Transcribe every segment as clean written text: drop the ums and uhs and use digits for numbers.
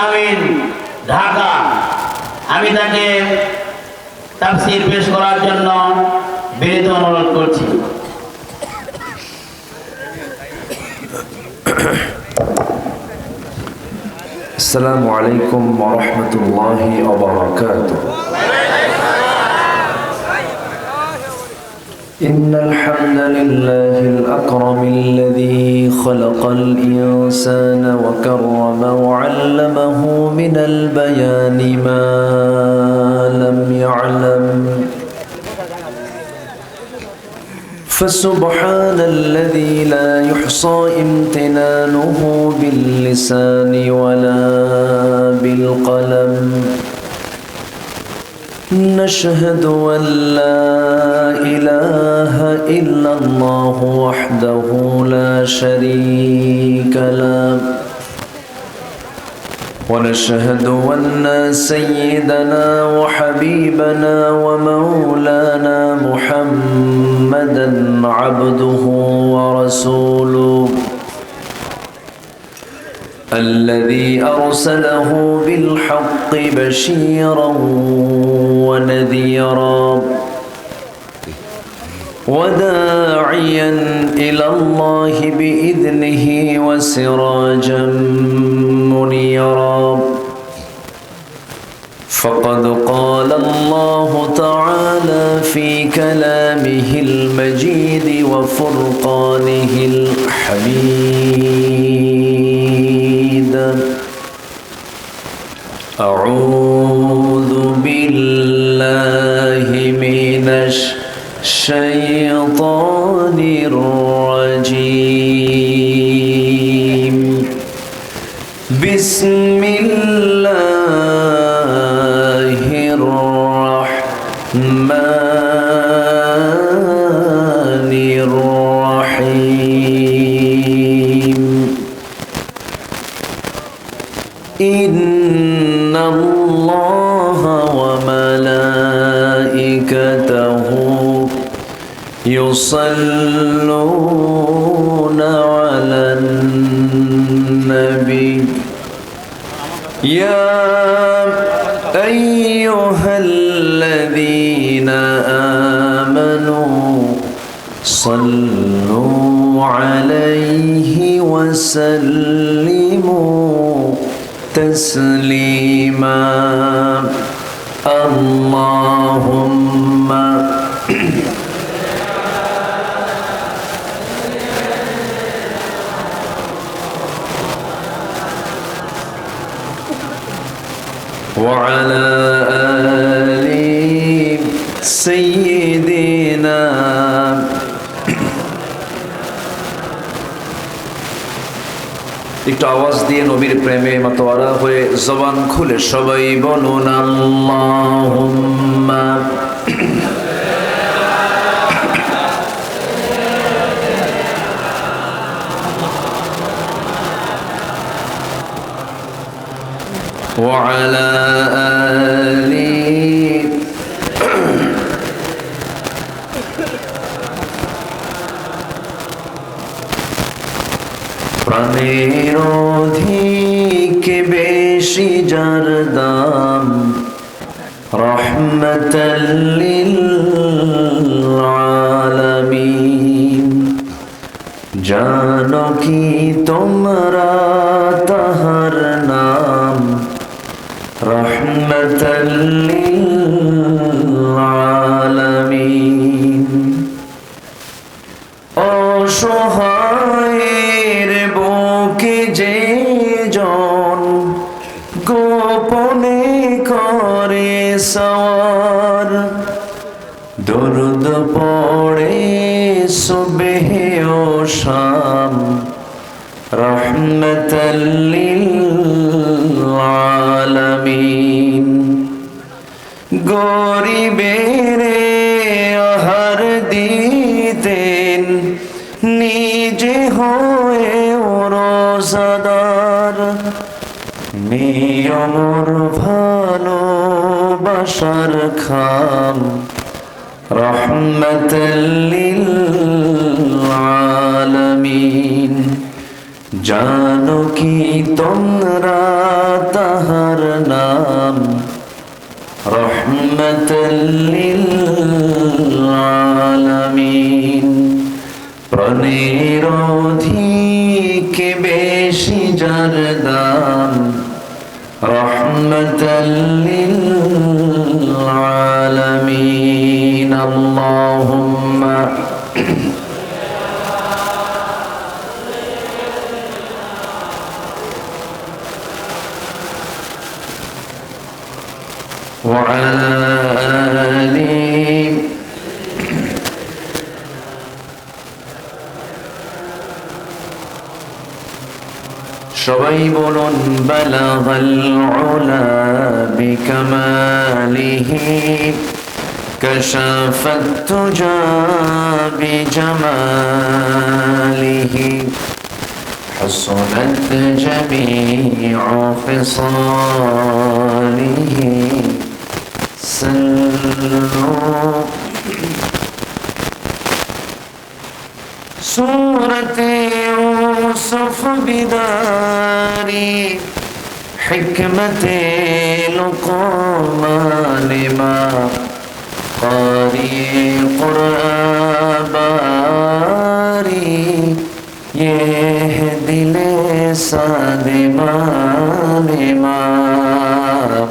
আমিন ঢাকা। আমি তাকে তাফসীর পেশ করার জন্য বিনীত অনুরোধ করছি। السلام عليكم ورحمة الله وبركاته. إن الحمد لله الأكرم الذي خلق الإنسان وكرم وعلمه من البيان ما لم يعلم، فسبحان الذي لا يحصى امتنانه باللسان ولا بالقلم. نشهد أن لا إله إلا الله وحده لا شريك له، ونشهد أن سيدنا وحبيبنا ومولانا محمدا عبده ورسوله الذي أرسله بالحق بشيرا ونذيرا وداعيا إلى الله بإذنه وسراجا منيرا. فقد قال الله تعالى في كلامه المجيد وفرقانه الحميد: أعوذ بالله من الشيطان الرجيم. بسم الله الرحمن الرحيم. إن الله وملائكته يصلون على النبي يا أيها الذين آمنوا صلوا عليه وسلموا تسليما. اللهم وعلى آل سيدنا একটু আওয়াজ দিয়ে নবীর প্রেমে মাতোয়ারা হয়ে জবান খুলে সবাই বলুন আল্লাহুম্মা وعلى آل প্রাণের অধিক বেশি যার দাম রহমাতাল লিল আলামিন। জানো কি তোমরা তাহার নাম রহমাতাল লিল আলামিন। অসহায়ের বুকে যে জন গোপনে করে সওয়ার, দরুদ পড়ে সুবহ ও শাম রহমাতাল লিল আলামিন। গরিবের আহার দিতেন নিজে হয়ে রোজাদার, নিয়মর ভালোবাসার খাম রহমাতাল লিল আলামিন। জানো কি তোমরা তাহার নাম রহমতুল লিল আলামিন। প্রাণের অধিক বেশি যার দাম রহমতুল লিল আলামিন। আল্লাহুম্মা وعلى آله সবাই বলুন বালাগাল উলা বিকামালিহি কাশাফাত তুজা বিজামালিহি حسنت جميع خصاله سورة يوسف بداري حكمة لقمان ما قاري قرآن باري يهدي لسادمان ما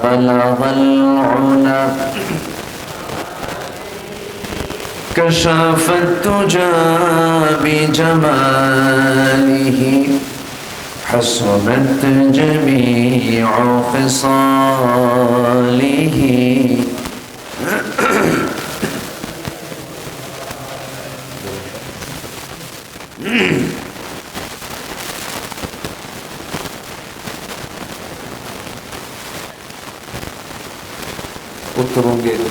بلغ العلا كشف التجى بجماله حسنت جميع خصاله উত্তরবঙ্গের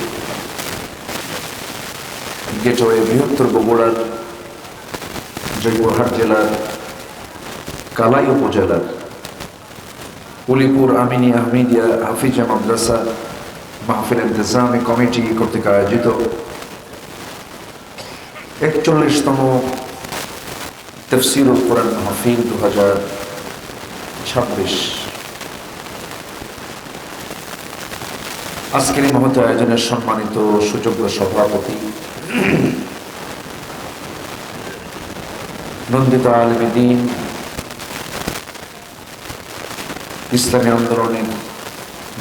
গেটওয়ে বৃহত্তর বগুড়ার জয়পুরহাট জেলার কালাই উপজেলার উলিপুর আমিনী আহমেদিয়া হাফিজা মাদ্রাসা মাহফিল ইন্তেজামি কমিটি কর্তৃক আয়োজিত ৪১তম তাফসীরুল কোরআন মাহফিল ২০২৬। আজকের এই মহৎ আয়োজনের সম্মানিত সুযোগ্য সভাপতি নন্দিত আলেমে দ্বীন ইসলামী আন্দোলনের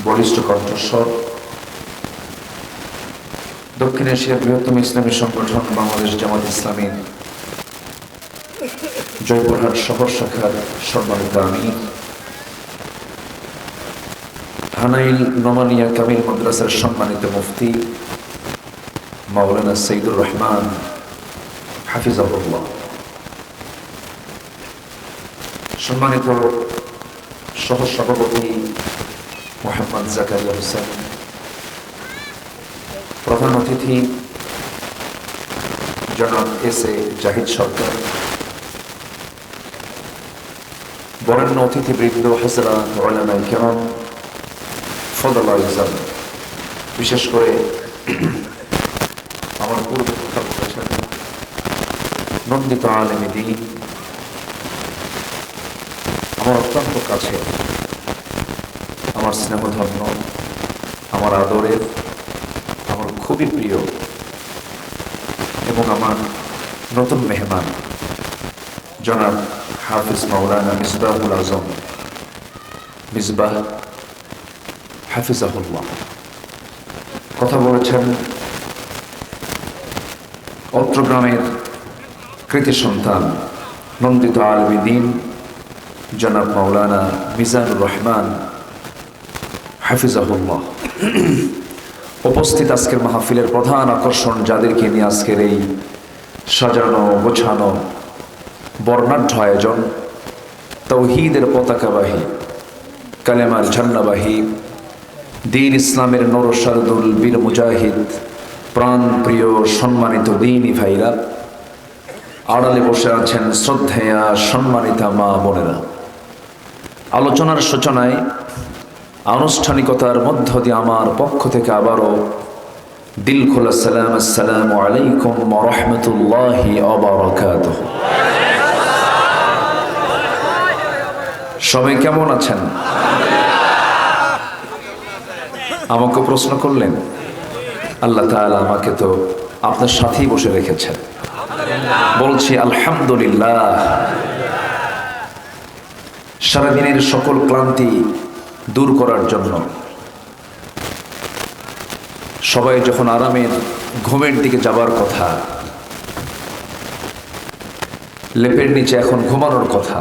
বলিষ্ঠ কণ্ঠস্বর, দক্ষিণ এশিয়ার বৃহত্তম ইসলামী সংগঠন বাংলাদেশ জামাত ইসলামীর জয়পুরহাট শহর শাখার সম্মানিত আমির, হানাইল নোমানিয়া কামিল মাদ্রাসার সম্মানিত মুফতি মাওলানা সৈয়দুর রহমান হাফিজাহুল্লাহ, সম্মানিত সহ সভাপতি মোহাম্মদ জাকারিয়া হোসেন, প্রধান অতিথি জনাব এস.এ. জাহিদ সরকার, বরেণ্য অতিথিবৃন্দ, হযরত উলামায়ে কেরাম, ফদল আইজান, বিশেষ করে আমার পূর্বে কথা বলেছেন নন্দিত আলেমে দ্বীন, আমার অত্যন্ত কাছে, আমার স্নেহধন্য, আমার আদরের, আমার খুবই প্রিয় এবং আমার নতুন মেহমান জনাব হাফিজ মাওলানা মিসবাহুল আজম মিসবাহ হাফিজাহুল্লাহ কথা বলেছেন অত্র গ্রামের কৃতি সন্তান নন্দিত আলেমে দ্বীন জনাব মাওলানা মিজানুর রহমান হাফিজাহুল্লাহ। উপস্থিত আজকের মাহফিলের প্রধান আকর্ষণ, যাদেরকে নিয়ে আজকের এই সাজানো গোছানো বর্ণাঢ্য আয়োজন, তাওহীদের পতাকাবাহী, কালেমার ঝান্ডাবাহী, দ্বীন ইসলামের নরসারদুল বীর মুজাহিদ, প্রাণ প্রিয় সম্মানিত দ্বীনী ভাইরা, আড়ালে বসে আছেন শ্রদ্ধেয়া সম্মানিতা মা বোনেরা। আলোচনার সূচনায় আনুষ্ঠানিকতার মধ্য দিয়ে আমার পক্ষ থেকে আবারও দিল খোলা সালাম, আসসালামু আলাইকুম ওয়া রাহমাতুল্লাহি ওয়া বারাকাতুহু। সবাই কেমন আছেন? আমাকে প্রশ্ন করলেন, আল্লাহ তাআলা আমাকে তো আপনার সাথেই বসে রেখেছেন। বলছি আলহামদুলিল্লাহ। সারাদিনের সকল ক্লান্তি দূর করার জন্য সবাই যখন আরামের ঘুমের দিকে যাবার কথা, লেপের নিচে এখন ঘুমানোর কথা,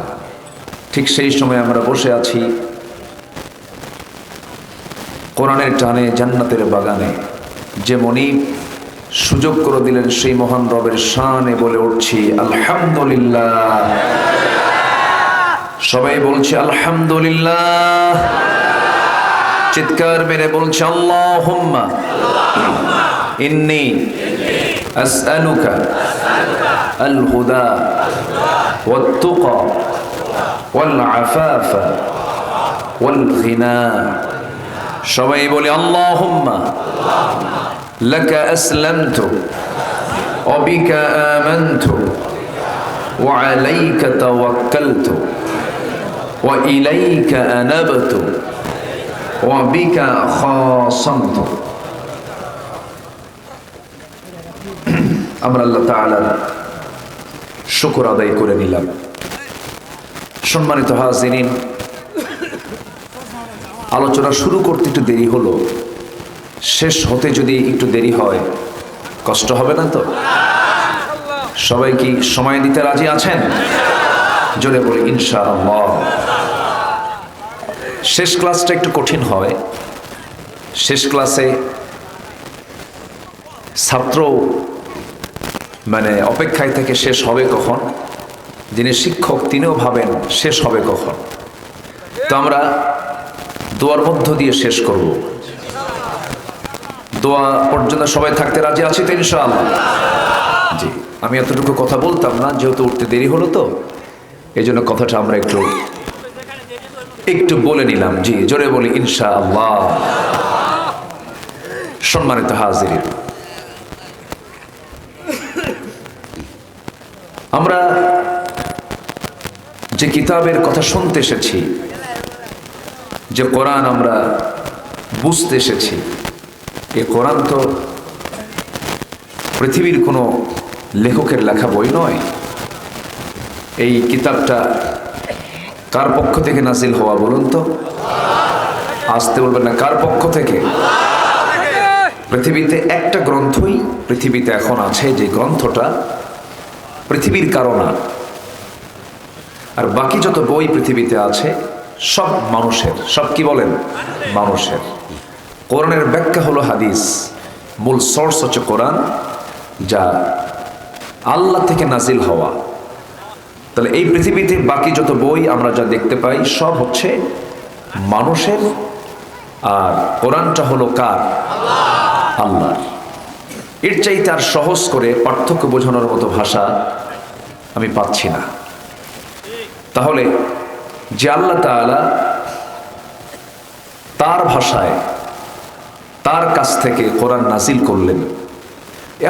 ঠিক সেই সময় আমরা বসে আছি কোরআনের টানে জান্নাতের বাগানে। যে মনি সুযোগ করে দিলেন সেই মহান রবের শানে বলে উঠছি আলহামদুলিল্লাহ। সবাই বলছে আলহামদুলিল্লাহ। চিৎকার মেরে বলছে আল্লাহুম্মা ইন্নী আসআলুকা আল হুদা ওয়াত তুকা ওয়াল আফাফা ওয়াল গিনা। সবাই বলে আল্লাহুম্মা লাকা আসলামতু ওয়া বিকা আমানতু ওয়া আলাইকা তাওয়াক্কালতু ওয়া ইলাইকা আনাবতু ওয়া বিকা খাসামতু। আমরা আল্লাহ তাআলার শুকর আদায় করে নিলাম। সম্মানিত হাজিরিন, আলোচনা শুরু করতে একটু দেরি হলো, শেষ হতে যদি একটু দেরি হয় কষ্ট হবে না তো? সবাই কি সময় দিতে রাজি আছেন? জোরে বলি ইনশাআল্লাহ। শেষ ক্লাসটা একটু কঠিন হয়। শেষ ক্লাসে ছাত্র অপেক্ষায় থেকে শেষ হবে কখন, যিনি শিক্ষক তিনিও ভাবেন শেষ হবে কখন। তো আমরা দোয়ার মধ্য দিয়ে শেষ করব। দোয়া পর্যন্ত সবাই থাকতে রাজি আছি তো ইনশাআল্লাহ? জি, আমি এতটুকু কথা বলতাম না, যেহেতু উঠতে দেরি হলো তো এই জন্য কথাটা আমরা একটু বলে নিলাম। জি, জোরে বলি ইনশাআল্লাহ। সম্মানিত হাজিরিন, আমরা যে কিতাবের কথা শুনতে এসেছি, যে কোরআন আমরা বুঝতে এসেছি, এই কোরআন তো পৃথিবীর কোনো লেখকের লেখা বই নয়। এই কিতাবটা কার পক্ষ থেকে নাজিল হওয়া বলুন তো? আসতে বলবেন না, কার পক্ষ থেকে? পৃথিবীতে একটা গ্রন্থই পৃথিবীতে এখন আছে, যে গ্রন্থটা পৃথিবীর কারো না। আর বাকি যত বই পৃথিবীতে আছে সব মানুষের। সব কি বলেন? মানুষের। কোরআনের ব্যাখ্যা হলো হাদিস, মূল সোর্স হচ্ছে কোরআন, যা আল্লাহ থেকে নাজিল হওয়া। তাহলে এই পৃথিবীতে বাকি যত বই আমরা যা দেখতে পাই সব হচ্ছে মানুষের, আর কোরআনটা হলো কার? আল্লাহর। এর চাইতে আর সহজ করে পার্থক্য বোঝানোর মতো ভাষা আমি পাচ্ছি না। তাহলে যে আল্লাহ তাআলা তার ভাষায় তার কাছ থেকে কোরআন নাজিল করলেন,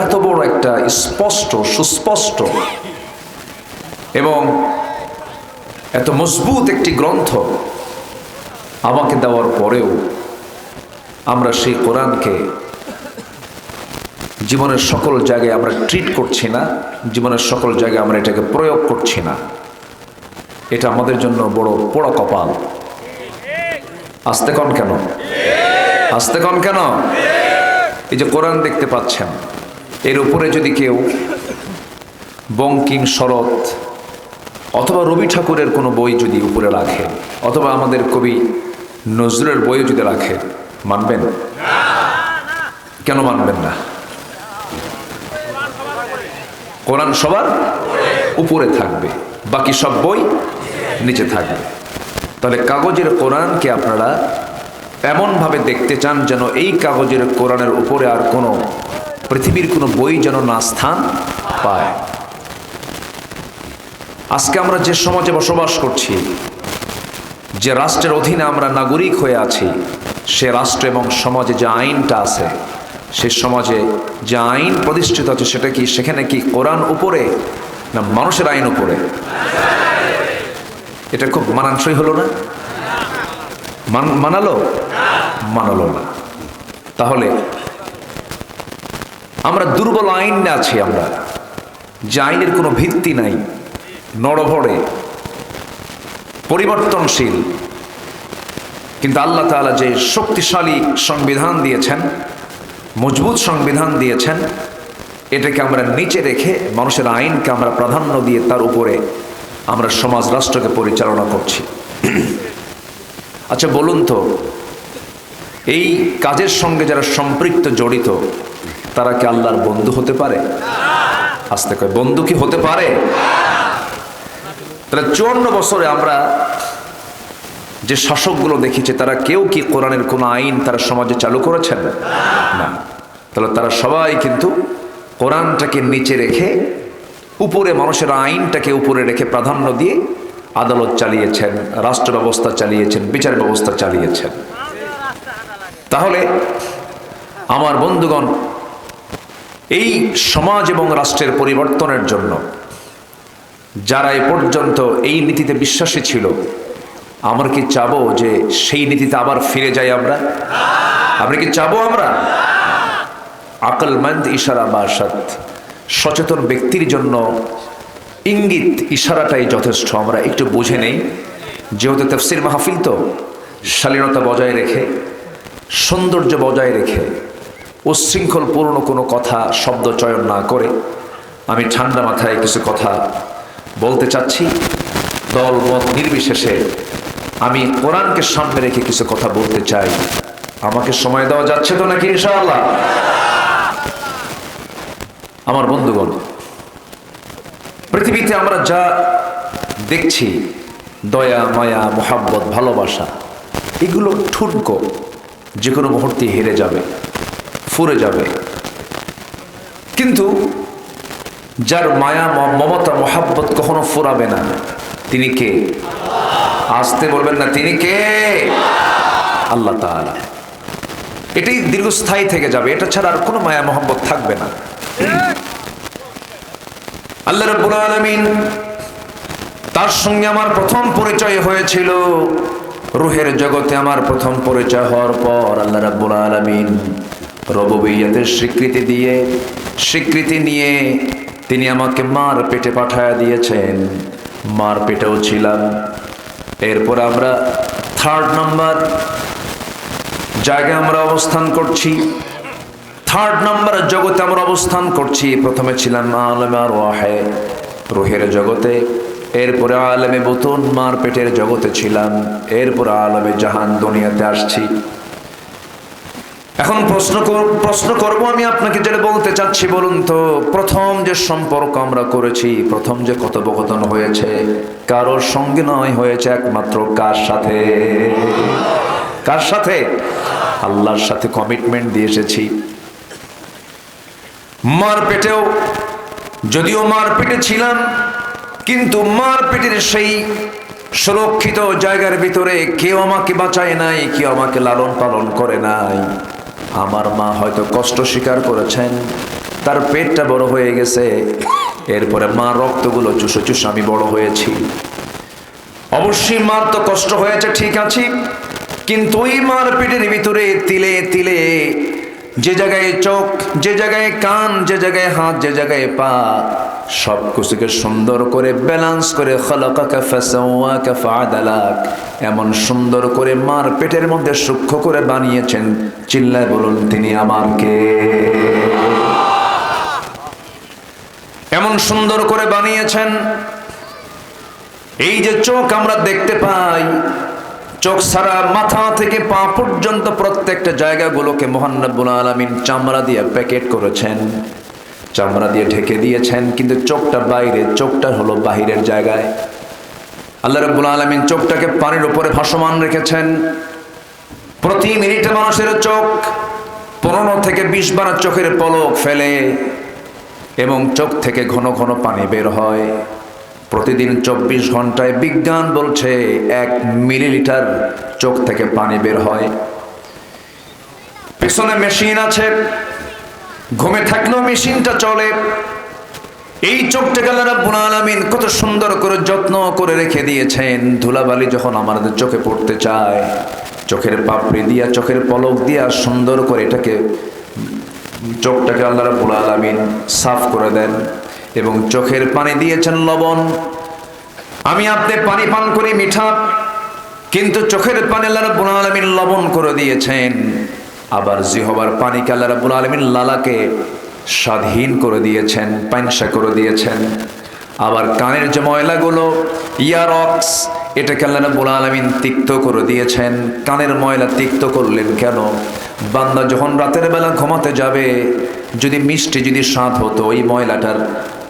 এত বড় একটা স্পষ্ট, সুস্পষ্ট এবং এত মজবুত একটি গ্রন্থ আমাকে দেওয়ার পরেও আমরা সেই কোরআনকে জীবনের সকল জায়গায় আমরা ট্রিট করছি না, জীবনের সকল জায়গায় আমরা এটাকে প্রয়োগ করছি না। এটা আমাদের জন্য বড় পোড়া কপাল। আস্তে কন কেন? আস্তে কন কেন? এই যে কোরআন দেখতে পাচ্ছেন, এর উপরে যদি কেউ বঙ্কিম, শরৎ অথবা রবি ঠাকুরের কোনো বই যদি উপরে রাখে, অথবা আমাদের কবি নজরুলের বইও যদি রাখে, মানবেন? কেন মানবেন না? কোরআন সবার উপরে থাকবে, বাকি সব বই নিচে থাকবে। তাহলে কাগজের কোরআনকে আপনারা এমনভাবে দেখতে চান যেন এই কাগজের কোরআনের উপরে আর কোনো পৃথিবীর কোনো বই যেন না স্থান পায়। আজকে আমরা যে সমাজে বসবাস করছি, যে রাষ্ট্রের অধীনে আমরা নাগরিক হয়ে আছি, সে রাষ্ট্র এবং সমাজে যে আইনটা আছে, সে সমাজে যে আইন প্রতিষ্ঠিত আছে, সেটা কি, সেখানে কি কোরআন উপরে না মানুষের আইন উপরে? এটা খুব মানানসই হলো না? মানালো না। তাহলে আমরা দুর্বল আইন না আছি, আমরা যে আইনের কোনো ভিত্তি নাই, নড়বড়ে, পরিবর্তনশীল, কিন্তু আল্লাহ তাআলা যে শক্তিশালী সংবিধান দিয়েছেন, মজবুত সংবিধান দিয়েছেন, এটাকে আমরা নিচে রেখে মানুষের আইনকে আমরা প্রাধান্য দিয়ে তার উপরে আমরা সমাজ রাষ্ট্রকে পরিচালনা করছি। আচ্ছা বলুন তো, এই কাজের সঙ্গে যারা সম্পৃক্ত জড়িত তারা কি আল্লাহর বন্ধু হতে পারে? আস্তে কয়, বন্ধু কি হতে পারে? তাহলে 54 বছরে আমরা যে শাসকগুলো দেখেছি তারা কেউ কি কোরআনের কোন আইন তারা সমাজে চালু করেছেন? না। তাহলে তারা সবাই কিন্তু কোরআনটাকে নিচে রেখে উপরে মানুষের আইনটাকে উপরে রেখে প্রাধান্য দিয়ে আদালত চালিয়েছেন, রাষ্ট্র ব্যবস্থা চালিয়েছেন, বিচার ব্যবস্থা চালিয়েছেন। তাহলে আমার বন্ধুগণ, এই সমাজ এবং রাষ্ট্রের পরিবর্তনের জন্য যারা এ পর্যন্ত এই নীতিতে বিশ্বাসী ছিল, আমরা কি চাবো যে সেই নীতিতে আবার ফিরে যাই? আমরা কি চাবো? আমরা আকলমন্দ ইশারা বাসাত, সচেতন ব্যক্তির জন্য ইঙ্গিত ইশারাটাই যথেষ্ট। আমরা একটু বুঝে নেই, যেহেতু তাফসীর মাহফিল, তো শালীনতা বজায় রেখে, সৌন্দর্য বজায় রেখে, উচ্ছৃঙ্খলপূর্ণ কোনো কথা শব্দ চয়ন না করে আমি ঠান্ডা মাথায় কিছু কথা বলতে চাচ্ছি। দল মত নির্বিশেষে আমি কোরআনকে সামনে রেখে কিছু কথা বলতে চাই। আমাকে সময় দেওয়া যাচ্ছে তো নাকি ইনশাআল্লাহ? আমার বন্ধুগণ, পৃথিবীতে আমরা যা দেখছি, দয়া, মায়া, মোহাব্বত, ভালোবাসা, এগুলো ঠুনকো, যে কোনো মুহূর্তে হেরে যাবে, ফুরে যাবে। কিন্তু যার মায়া, মমতা, মোহাব্বত কখনো ফুরাবে না, তিনি কে? আসতে বলবেন না, তিনি কে? আল্লাহ তাআলা। এটাই দীর্ঘস্থায়ী থেকে যাবে, এটা ছাড়া আর কোনো মায়া মোহাব্বত থাকবে না। আল্লাহ রাব্বুল আলামিন, তার সঙ্গে আমার প্রথম পরিচয় হয়েছিল রূহের জগতে। আমার প্রথম পরিচয় হওয়ার পর আল্লাহ রাব্বুল আলামিন রুবুবিয়্যতের স্বীকৃতি নিয়ে তিনি আমাকে মার পেটে পাঠায়া দিয়েছেন। মার পেটেও ছিলাম। এরপর আমরা 3rd নাম্বার জায়গায় আমরা অবস্থান করছি, 3rd নাম্বার জগতে আমরা অবস্থান করছি। প্রথমে ছিলাম আলেমে আরওয়াহে, রুহের জগতে। এরপরে আলেমে বুতুন, মার পেটের জগতে ছিলাম। এরপরে আলেমে জাহান, দুনিয়াতে আসছি। এখন প্রশ্ন করব আমি আপনাকে, যেটা বলতে চাচ্ছি, বলুন তো, প্রথম যে সম্পর্ক আমরা করেছি, প্রথম যে কথোপকথন হয়েছে, কারোর সঙ্গে নয়, হয়েছে একমাত্র কার সাথে? কার সাথে? আল্লাহর সাথে কমিটমেন্ট দিয়ে এসেছি। মার পেটেও, যদিও মার পেটে ছিলাম, কিন্তু মার পেটের সেই সুরক্ষিত জায়গার ভিতরে কেউ আমাকে বাঁচায় নাই, কেউ আমাকে লালন পালন করে নাই। আমার মা হয়তো কষ্ট স্বীকার করেছেন, তার পেটটা বড় হয়ে গেছে। এরপরে মা রক্তগুলো চুষে চুষে আমি বড় হয়েছি। অবশ্যই মার তো কষ্ট হয়েছে, ঠিক আছে, কিন্তু ওই মার পেটের ভিতরে তিলে তিলে যে জায়গায় চোখ, যে জায়গায় কান, যে জায়গায় হাত, যে জায়গায় পা, সব কিছুকে সুন্দর করে ব্যালেন্স করে খালাকাকা ফাসাওয়াকা ফাআদালাক, এমন সুন্দর করে মার পেটের মধ্যে সূক্ষ্ম করে বানিয়েছেন। চিল্লায় বলুন, তিনি আমার কে? এমন সুন্দর করে বানিয়েছেন। এই যে চোখ আমরা দেখতে পাই, চোখ ছাড়া মাথা থেকে পা পর্যন্ত প্রত্যেকটা জায়গাগুলোকে মহান রব্বুল আলামিন চামড়া দিয়ে প্যাকেট করেছেন, চামড়া দিয়ে ঢেকে দিয়েছেন। কিন্তু চোখটা বাইরে, চোখটা হলো বাহিরের জায়গায়। আল্লাহ রাব্বুল আলামিন চোখটাকে পানির উপরে ভাসমান রেখেছেন। প্রতি মিনিটে মানুষের চোখ 15 থেকে 20 বার চোখের পলক ফেলে এবং চোখ থেকে ঘন ঘন পানি বের হয়। প্রতিদিন 24 ঘন্টায় বিজ্ঞান বলছে 1 মিলিলিটার চোখ থেকে পানি বের হয়। পেছনে মেশিন আছে, ঘুমে থাকলেও মেশিনটা চলে। এই চোখটাকে আল্লাহ রাব্বুল আলামিন কত সুন্দর করে যত্ন করে রেখে দিয়েছেন। ধুলাবালি যখন আমাদের চোখে পড়তে চায়, চোখের পাপড়ি দিয়া, চোখের পলক দিয়া সুন্দর করে এটাকে, চোখটাকে আল্লাহ রাব্বুল আলামিন সাফ করে দেন এবং চোখের পানি দিয়েছেন লবণ। আমি আপনি পানি পান করি মিঠা, কিন্তু চোখের পানি আল্লাহ রাব্বুল আলামিন লবণ করে দিয়েছেন। আবার জিহবার পানিকে আল্লাহ রাব্বুল আলামিন লালাকে স্বাধীন করে দিয়েছেন, পাইনসা করে দিয়েছেন। আবার কানের যে ময়লাগুলো ইয়ারক্স, এটাকে আল্লাহ রাব্বুল আলামিন তিক্ত করে দিয়েছেন। কানের ময়লা তিক্ত করলেন কেন? বান্দা যখন রাতের বেলা ঘুমাতে যাবে, যদি মিষ্টি যদি স্বাদ হতো, ওই ময়লাটার,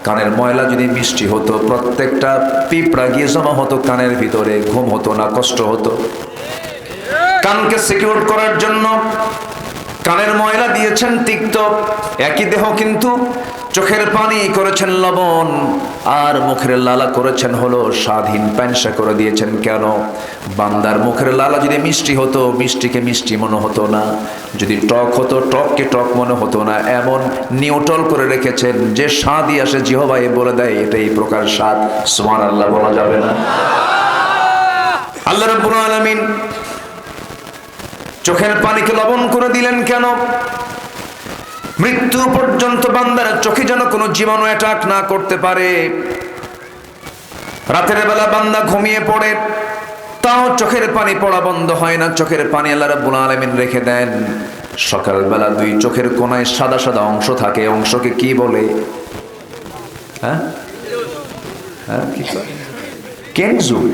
কানের ময়লা যদি মিষ্টি হতো, প্রত্যেকটা পিঁপড়া গিয়ে জমা হতো কানের ভিতরে, ঘুম হতো না, কষ্ট হতো। কানকে সিকিউর করার জন্য কানের ময়লা দিয়েছেন তিক্ত, একই দেহ কিন্তু চোখের পানি করেছেন লবণ, আর মুখের লালা করেছেন হলো স্বাধীন, পাইনসা করে দিয়েছেন কেন? বান্দার মুখের লালা যদি মিষ্টি হতো, মিষ্টিকে মিষ্টি মনে হতো না, যদি টক হতো, টককে টক মনে হতো না। এমন নিউট্রাল করে রেখেছেন যে স্বাদই আসে জিহ্বায় বলে দেয় এটা এই প্রকার স্বাদ, সুবহানাল্লাহ বলা যাবে না। আল্লাহ রাব্বুল আলামিন চোখের পানিকে লবণ করে দিলেন কেন? মৃত্যু পর্যন্ত বান্দার চোখে যেন কোনো জীবাণু অ্যাটাক না করতে পারে। রাতের বেলা বান্দা ঘুমিয়ে পড়ে, তাও চোখের পানি পড়া বন্ধ হয় না, চোখের পানি আল্লাহ রাব্বুল আলামিন রেখে দেন। সকালবেলা দুই চোখের কোনায় সাদা সাদা অংশ থাকে, অংশকে কি বলে? হ্যাঁ হ্যাঁ, কি কেনজুল,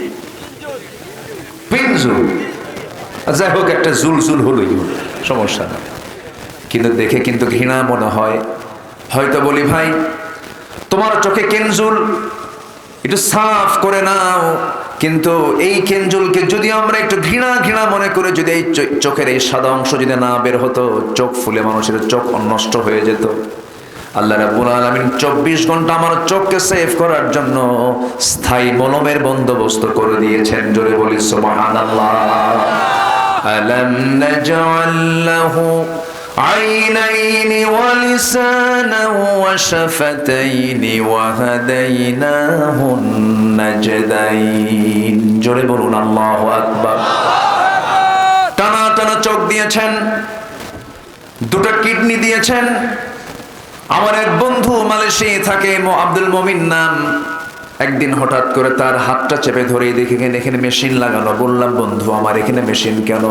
পেনজুল, যাই হোক একটা জুল জুল হলোই, সমস্যা না। কিন্তু দেখে কিন্তু ঘৃণা মনে হয়। হয়তো বলি ভাই তোমার চোখে কেনজুল, একটু সাফ করে নাও, কিন্তু এই কেনজুলকে যদি আমরা একটু ঘৃণা ঘৃণা মনে করে যদি এই চোখের এই সাদা অংশ যদি না বের হতো, চোখ ফুলে মানুষের চোখ নষ্ট হয়ে যেত। আল্লাহ রাব্বুল আলামিন 24 ঘন্টা আমার চোখকে সেভ করার জন্য স্থায়ী মলমের বন্দোবস্ত করে দিয়েছেন। জোরে বলি সুবহানাল্লাহ। আলাম নাজআল লাহু আইনাইনি ওয়া লিসানান ওয়া শাফাতাইনি ওয়া হাদাইনাহুন নাজদাইন। জোরে বলুন আল্লাহু আকবার। টানা টানা চোখ দিয়েছেন, দুটো কিডনি দিয়েছেন। আমার এক বন্ধু মালয়েশিয়ায় থাকে, আব্দুল মমিন নাম। একদিন হঠাৎ করে তার হাতটা চেপে ধরে দেখে এখানে মেশিন লাগানো। বললাম বন্ধু আমার এখানে মেশিন কেন?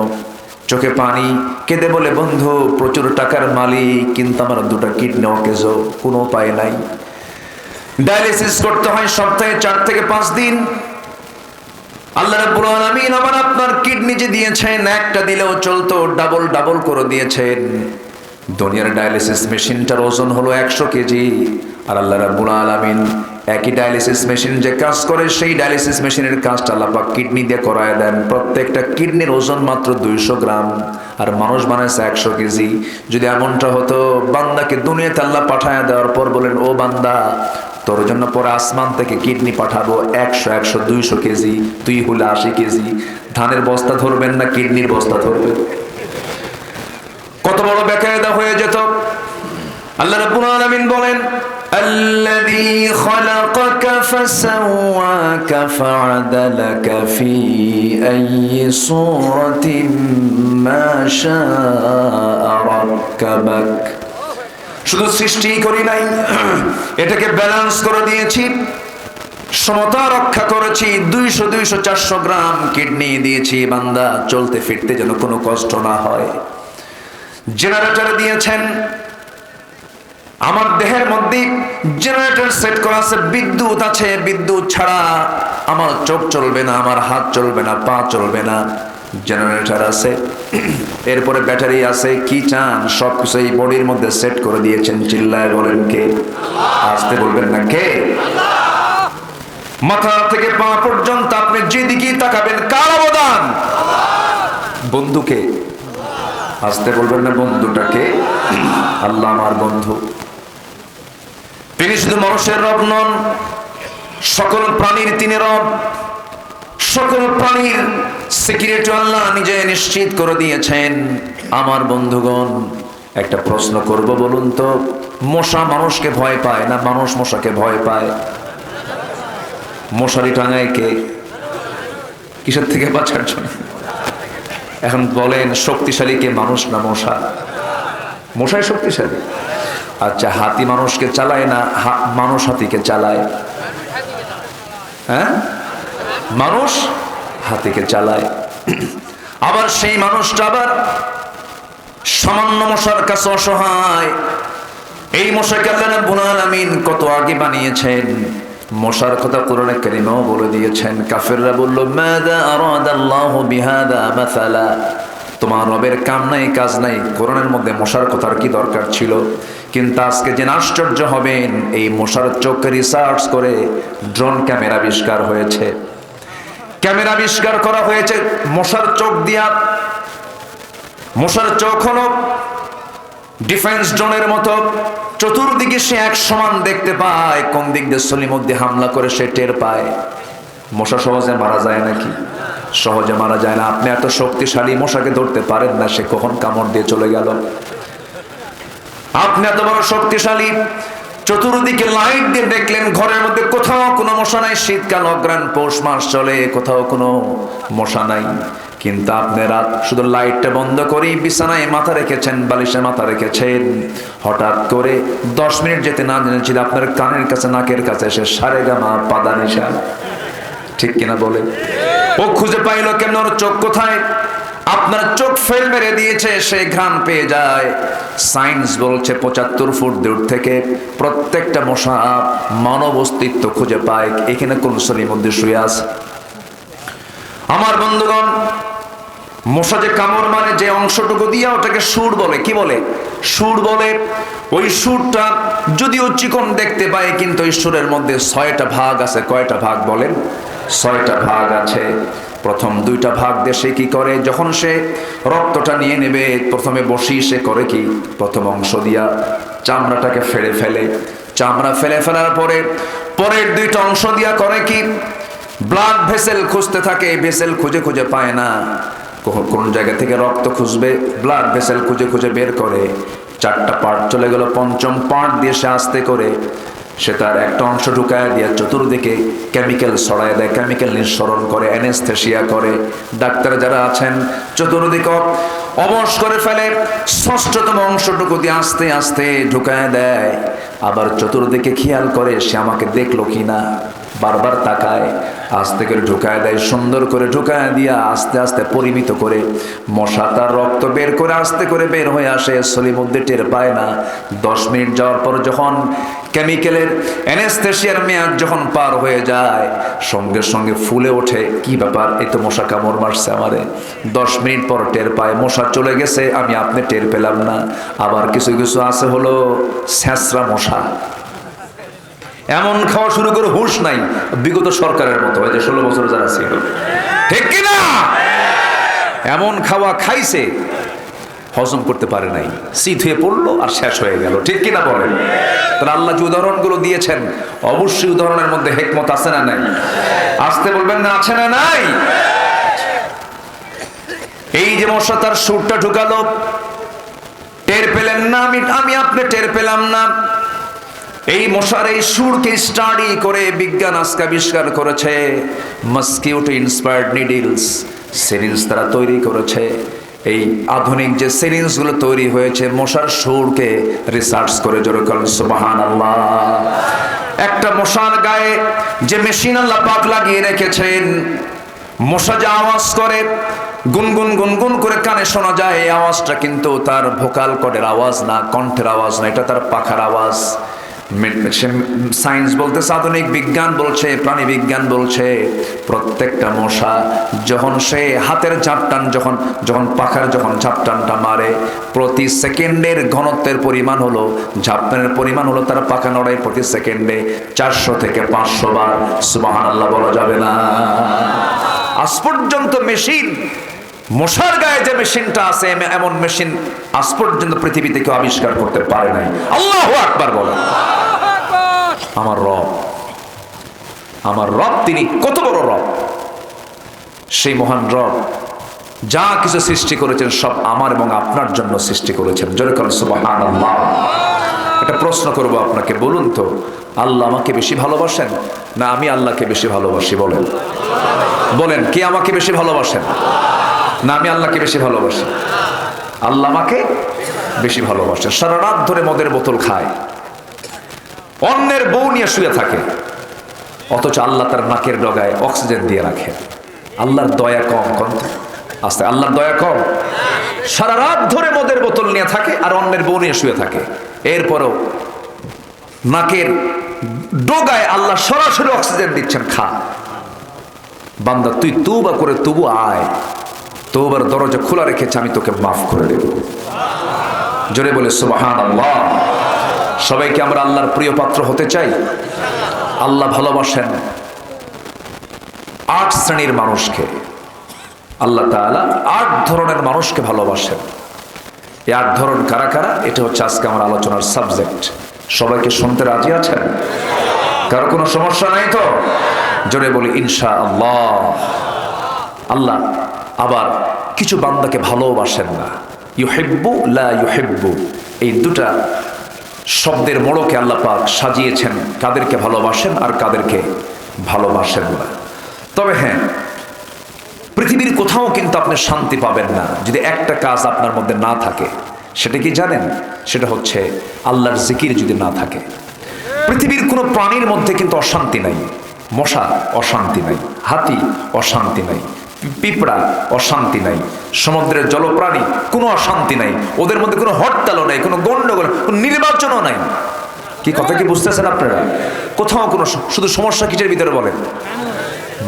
চোখে পানি, কেঁদে বলে বন্ধু প্রচুর টাকার মালিক, কিন্তু আমার দুটো কিডনি অকেজ, কোনো উপায় নাই, ডায়ালিসিস করতে হয় সপ্তাহে 4 থেকে 5 দিন। আল্লাহ রাব্বুল আলামিন আমার আপনার কিডনি যে দিয়েছেন, একটা দিলেও চলতো, ডাবল ডাবল করে দিয়েছেন। দুনিয়ার ডায়ালিসিস মেশিনটার ওজন হলো 100 কেজি, আর আল্লাহ রাব্বুল আলামিন একই ডায়ালিসিস মেশিন যে কাজ করে, সেই ডায়ালিসিস মেশিনের কাজটা আল্লাহ পাক কিডনি দিয়ে করায় দেন। প্রত্যেকটা কিডনির ওজন মাত্র 200 গ্রাম, আর মানুষ বানাইছে 100 কেজি। যদি এমনটা হতো, বান্দাকে দুনিয়াতে আল্লাহ পাঠায় দেওয়ার পর বলেন ও বান্দা তোর জন্য পরে আসমান থেকে কিডনি পাঠাবো 100, 200 কেজি, তুই হলে 80 কেজি, ধানের বস্তা ধরবেন না কিডনির বস্তা ধরবেন? কত বড় বেকায়দা হয়ে যেত। আল্লাহ রাব্বুল আলামিন বলেন আল্লাযী খালাকাকা ফাসাওয়াকা ফাআদালাকা ফি আইয়ি সূরাতিন মা শাআ রাক্কাবাক। শুধু সৃষ্টি করি নাই, এটাকে ব্যালেন্স করে দিয়েছি, সমতা রক্ষা করেছি। 200, 400 গ্রাম কিডনি দিয়েছি বান্দা চলতে ফিরতে যেন কোনো কষ্ট না হয়। জেনারেটর দিয়েছেন, আমার দেহের মধ্যে জেনারেটর সেট করা আছে, বিদ্যুৎ আছে, বিদ্যুৎ ছাড়া আমার চোখ চলবে না, আমার হাত চলবে না, পা চলবে না। জেনারেটর আছে, এরপরে ব্যাটারি আছে, কি চান সবকিছু এই বডির মধ্যে সেট করে দিয়েছেন। চিল্লায় বলেন কে? আসতে বলবেন না কে? মাথা থেকে পা পর্যন্ত আপনি যেদিকেই তাকাবেন কার অবদান? বন্ধুকে। আসতে বলবেন না বন্ধুটাকে? আল্লাহ আমার বন্ধু। তিনি শুধু মানুষের রব নন, সকল প্রাণীর তিনি রব। সকল প্রাণীর সিকিউরিটি আল্লাহ নিজে নিশ্চিত করে দিয়েছেন। আমার বন্ধুগণ, একটা প্রশ্ন করব, বলুন তো, মশা মানুষকে ভয় পায় না মানুষ মশাকে ভয় পায়? মশারি টাঙায় কে? কিসের থেকে বাঁচার জন্য? এখন বলেন, শক্তিশালী কে, মানুষ না মশা? মশাই শক্তিশালী। আচ্ছা, হাতি মানুষকে চালায় না মানুষ হাতিকে চালায়? হ্যাঁ, মানুষ হাতিকে চালায়। আবার সেই মানুষটা আবার সামান্য মশার কাছে অসহায়। এই মশাকে আল্লাহ রাব্বুল আলামিন কত আগে বানিয়েছেন, মশার কথা কোরআনে কারীমেও বলে দিয়েছেন। কাফেররা বলল, মাযা আরাদাল্লাহু বিহাদা মাসালা, তোমার রবের কাম নাই কাজ নাই, কোরআনের মধ্যে মশার কথার কি দরকার ছিল? কিন্তু আজকে যে আশ্চর্য হবেন, এই মশার চোখকে রিসার্চ করে ড্রোন ক্যামেরা আবিষ্কার হয়েছে। ক্যামেরা আবিষ্কার করা হয়েছে মশার চোখ দিয়া। মশার চোখ হলো ডিফেন্স ড্রোনের মতো, চতুর্দিকে সে এক সমান দেখতে পায়, কোন দিক দিয়ে সলিমুদ্দি হামলা করে সে টের পায়। মশা সহজে মারা যায় নাকি? সহজে মারা যায় না। আপনি এত শক্তিশালী মশাকে ধরতে পারেন না, সে কখন কামড় দিয়ে চলে গেল। আপনি এত বড় শক্তিশালী, চতুর্দিকে লাইট দিয়ে দেখলেন, ঘরের মধ্যে কোথাও কোনো মশা নাই, শীতকাল অগ্রাণ পৌষ মাস চলে, কোথাও কোনো মশা নাই। কিন্তু আপনারা শুধু লাইটটা বন্ধ করেই বিছানায় মাথা রেখেছেন, বালিশে মাথা রেখেছেন, হঠাৎ করে 10 মিনিট যেতে না জেনেছিল আপনার কানের কাছে, নাকের কাছে এসে সারেগামা পাদানিশা, ঠিক কিনা বলে? ও খুঁজে পাইল কেমন, ওর চোখ কোথায়? আপনার চোখ ফেল মেরে দিয়েছে, সে ঘ্রাণ পেয়ে যায়। সায়েন্স বলছে 75 ফুট দূর থেকে প্রত্যেকটা মশা মানব অস্তিত্ব খুঁজে পায়, এখানে কোন শরীর মধ্যে শুয়ে আছে। আমার বন্ধুগণ, মশা যে কামড় মানে যে অংশটুকু দিয়া, ওটাকে সুর বলে। কি বলে? সুর বলে। ওই সুরটা যদিও চিকন দেখতে পায়, কিন্তু ওই সুরের মধ্যে 6টা ভাগ আছে। কয়টা ভাগ বলেন? 6টা ভাগ আছে। প্রথম 2টা ভাগ দিয়ে সে কি করে, যখন সে রক্তটা নিয়ে নেবে, প্রথমে বসি সে করে কি, প্রথম অংশ দিয়া চামড়াটাকে ফেলে ফেলে, চামড়া ফেলে ফেলার পরে পরের 2টা অংশ দিয়া করে কি, ব্লাড ভেসেল খুঁজতে থাকে। ভেসেল খুঁজে খুঁজে পায় না, কোন জায়গা থেকে রক্ত খুঁজবে, ব্লাড ভেসেল খুঁজে খুঁজে বের করে। 4টা পার্ট চলে গেল, পঞ্চম পার্ট দিয়ে সে আস্তে করে সে তার একটা অংশ ঢুকায় দিয়ে চতুর্দিকে কেমিক্যাল ছড়ায় দেয়, কেমিক্যাল নিঃসরণ করে, অ্যানেস্থেসিয়া করে। ডাক্তার যারা আছেন চতুর্দিকে অবশ করে ফেলে, 6ঠতম অংশটুকু দিয়ে আস্তে আস্তে ঢুকায় দেয়। আবার চতুর্দিকে খেয়াল করে সে আমাকে দেখলো কিনা, বারবার তাকায়, আস্তে করে ঢুকায় দেয়। সুন্দর করে ঢুকায় দিয়া আস্তে আস্তে পরিমিত করে মশা তার রক্ত বের করে আস্তে করে বের হয়ে আসে, সলিমুদ্দি টের পায় না। 10 মিনিট যাওয়ার পর যখন কেমিক্যালের অ্যানেস্থেসিয়ার মেয়াদ যখন পার হয়ে যায়, সঙ্গে সঙ্গে ফুলে ওঠে, কি ব্যাপার, এই তো মশা কামড় মারছে আমারে। 10 মিনিট পর টের পায় মশা চলে গেছে, আমি আপনি টের পেলাম না। আবার কিছু কিছু আছে হলো ছ্যাঁচড়া মশা, এমন খাওয়া শুরু করে হুঁশ নাই, বিগত সরকারের মতো, ওই যে 16 বছর যারা ছিল, ঠিক কিনা? এমন খাওয়া খাইছে, হজম করতে পারে নাই, শীত হয়ে পড়লো আর শেষ হয়ে গেল, ঠিক কিনা বলেন? তাহলে আল্লাহ যে উদাহরণগুলো দিয়েছেন, অবশ্যই উদাহরণের মধ্যে হেকমত আছে না নাই? আসতে বলবেন না, আছে না নাই? এই যে মশা তার সুরটা ঢুকালো, টের পেলেন না, আমি আপনি টের পেলাম না। এই মশার এই সুরকে স্টাডি করে বিজ্ঞান আজকে আবিষ্কার করেছে মসকিউটো ইন্সপায়ার্ড নিডলস, সিরিঞ্জ তারা তৈরি করেছে। এই আধুনিক যে সিরিঞ্জগুলো তৈরি হয়েছে মশার সুরকে রিসার্চ করে, জোরে বলেন সুবহানাল্লাহ। একটা মশার গায়ে যে মেশিন আল্লাহ পাক লাগিয়ে রেখেছেন, মশা যে আওয়াজ করে, গুনগুন গুনগুন করে কানে শোনা যায়, এই আওয়াজটা কিন্তু তার ভোকাল কর্ডের আওয়াজ না, কণ্ঠের আওয়াজ না, এটা তার পাখার আওয়াজ। সায়েন্স বলতেছে, আধুনিক বিজ্ঞান বলছে, প্রাণী বিজ্ঞান বলছে, প্রত্যেকটা মশা যখন সে হাতের ঝাপটান, যখন পাখার যখন ঝাপটানটা মারে, প্রতি সেকেন্ডের ঘনত্বের পরিমাণ হলো, ঝাপটানের পরিমাণ হলো তার পাখা নড়ায় প্রতি সেকেন্ডে 400 থেকে 500 বার। সুবহানাল্লাহ বলা যাবে না? আজ পর্যন্ত মেশিন, মশার গায়ে যে মেশিনটা আছে, এমন মেশিন আজ পর্যন্ত পৃথিবীতে কেউ আবিষ্কার করতে পারে নাই। আল্লাহু আকবার বলেন। আমার রব তিনি কত বড় রব! সেই মহান রব যা কিছু সৃষ্টি করেছেন সব আমার এবং আপনার জন্য সৃষ্টি করেছেন। জোরে বলেন সুবহানাল্লাহ। একটা প্রশ্ন করব আপনাকে, বলুন তো আল্লাহ আমাকে বেশি ভালোবাসেন না আমি আল্লাহকে বেশি ভালোবাসি? বলেন বলেন, কে আমাকে বেশি ভালোবাসেন না আমি আল্লাহকে বেশি ভালোবাসি? আল্লাহ আমাকে বেশি ভালোবাসেন। সারা রাত ধরে মদের বোতল খায়, অন্যের বউ নিয়ে শুয়ে থাকে, অথচ আল্লাহ তার নাকের ডগায় অক্সিজেন দিয়ে রাখে। আল্লাহর দয়া কম? আস্তে, আল্লাহর দয়া কম? সারা রাত ধরে মদের বোতল নিয়ে থাকে আর অন্যের বউ নিয়ে শুয়ে থাকে, এরপরও নাকের ডগায় আল্লাহ সরাসরি অক্সিজেন দিচ্ছেন, খা। বান্দা তুই তওবা করে তবু আয়, তওবার দরজা খোলা রেখেছে, আমি তোকে মাফ করে দেব। জোরে বলে সুবহানাল্লাহ। সবাইকে আমরা আল্লাহর প্রিয় পাত্র হতে চাই। আল্লাহ ভালোবাসেন 8 শ্রেণীর মানুষকে। আল্লাহ তাআলা 8 ধরনের মানুষকে ভালোবাসেন। এই 8 ধরন কারা কারা, এটা হচ্ছে আজকে আমার আলোচনার সাবজেক্ট। সবাইকে শুনতে রাজি আছেন? কারো কোনো সমস্যা নাই তো? জোরে বলি ইনশাআল্লাহ। আল্লাহ আবার কিছু বান্দাকে ভালোবাসেন না। ইউহিব্বু লা ইউহিব্বু, এই দুটা শব্দের মোড়কে আল্লাহ পাক সাজিয়েছেন, কাদেরকে ভালোবাসেন আর কাদেরকে ভালোবাসেন না। তবে হ্যাঁ, পৃথিবীর কোথাও কিন্তু আপনি শান্তি পাবেন না যদি একটা কাজ আপনার মধ্যে না থাকে। সেটা কি জানেন? সেটা হচ্ছে আল্লাহর জিকির যদি না থাকে। পৃথিবীর কোনো প্রাণীর মধ্যে কিন্তু অশান্তি নাই। মশা অশান্তি নাই, হাতি অশান্তি নাই, পিঁপড়া অশান্তি নাই, সমুদ্রের জলপ্রাণী কোনো অশান্তি নাই, ওদের মধ্যে কোনো হরতালও নাই, কোনো গন্ডগোল, কোনো নির্বাচনও নাই। কি কথা কি বুঝতেছেন আপনারা? কোথাও কোনো, শুধু সমস্যা কিসের ভিতরে বলেন?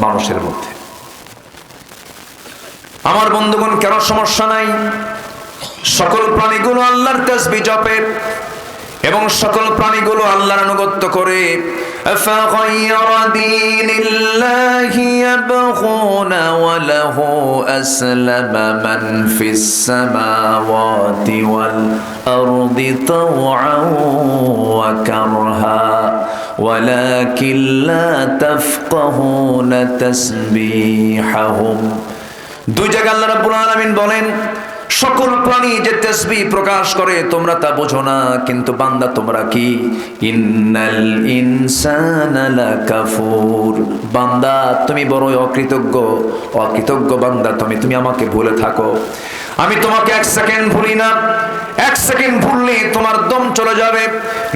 মানুষের মধ্যে। আমার বন্ধুগণ, কেন সমস্যা নাই? সকল প্রাণীগুলো আল্লাহর তাসবিহ জপে এবং সকল প্রাণীগুলো আল্লাহর আনুগত্য করে। أفغير دين الله يبغون وله أسلم من في السماوات والأرض طوعا وكرها ولكن لا تفقهون تسبيحهم। দুই জায়গায় আল্লাহ রাব্বুল আলামিন বলেন, সকল প্রাণী যে তাসবিহ প্রকাশ করে তোমরা তা বোঝো না, কিন্তু বান্দা তোমরা কি? ইন্নাল ইনসানা লাকাফুর, বান্দা তুমি বড়ই অকৃতজ্ঞ, অকৃতজ্ঞ বান্দা তুমি আমাকে ভুলে থাকো। আমি তোমাকে 1 সেকেন্ড ভুলি না। 1 সেকেন্ড ভুললে তোমার দম চলে যাবে,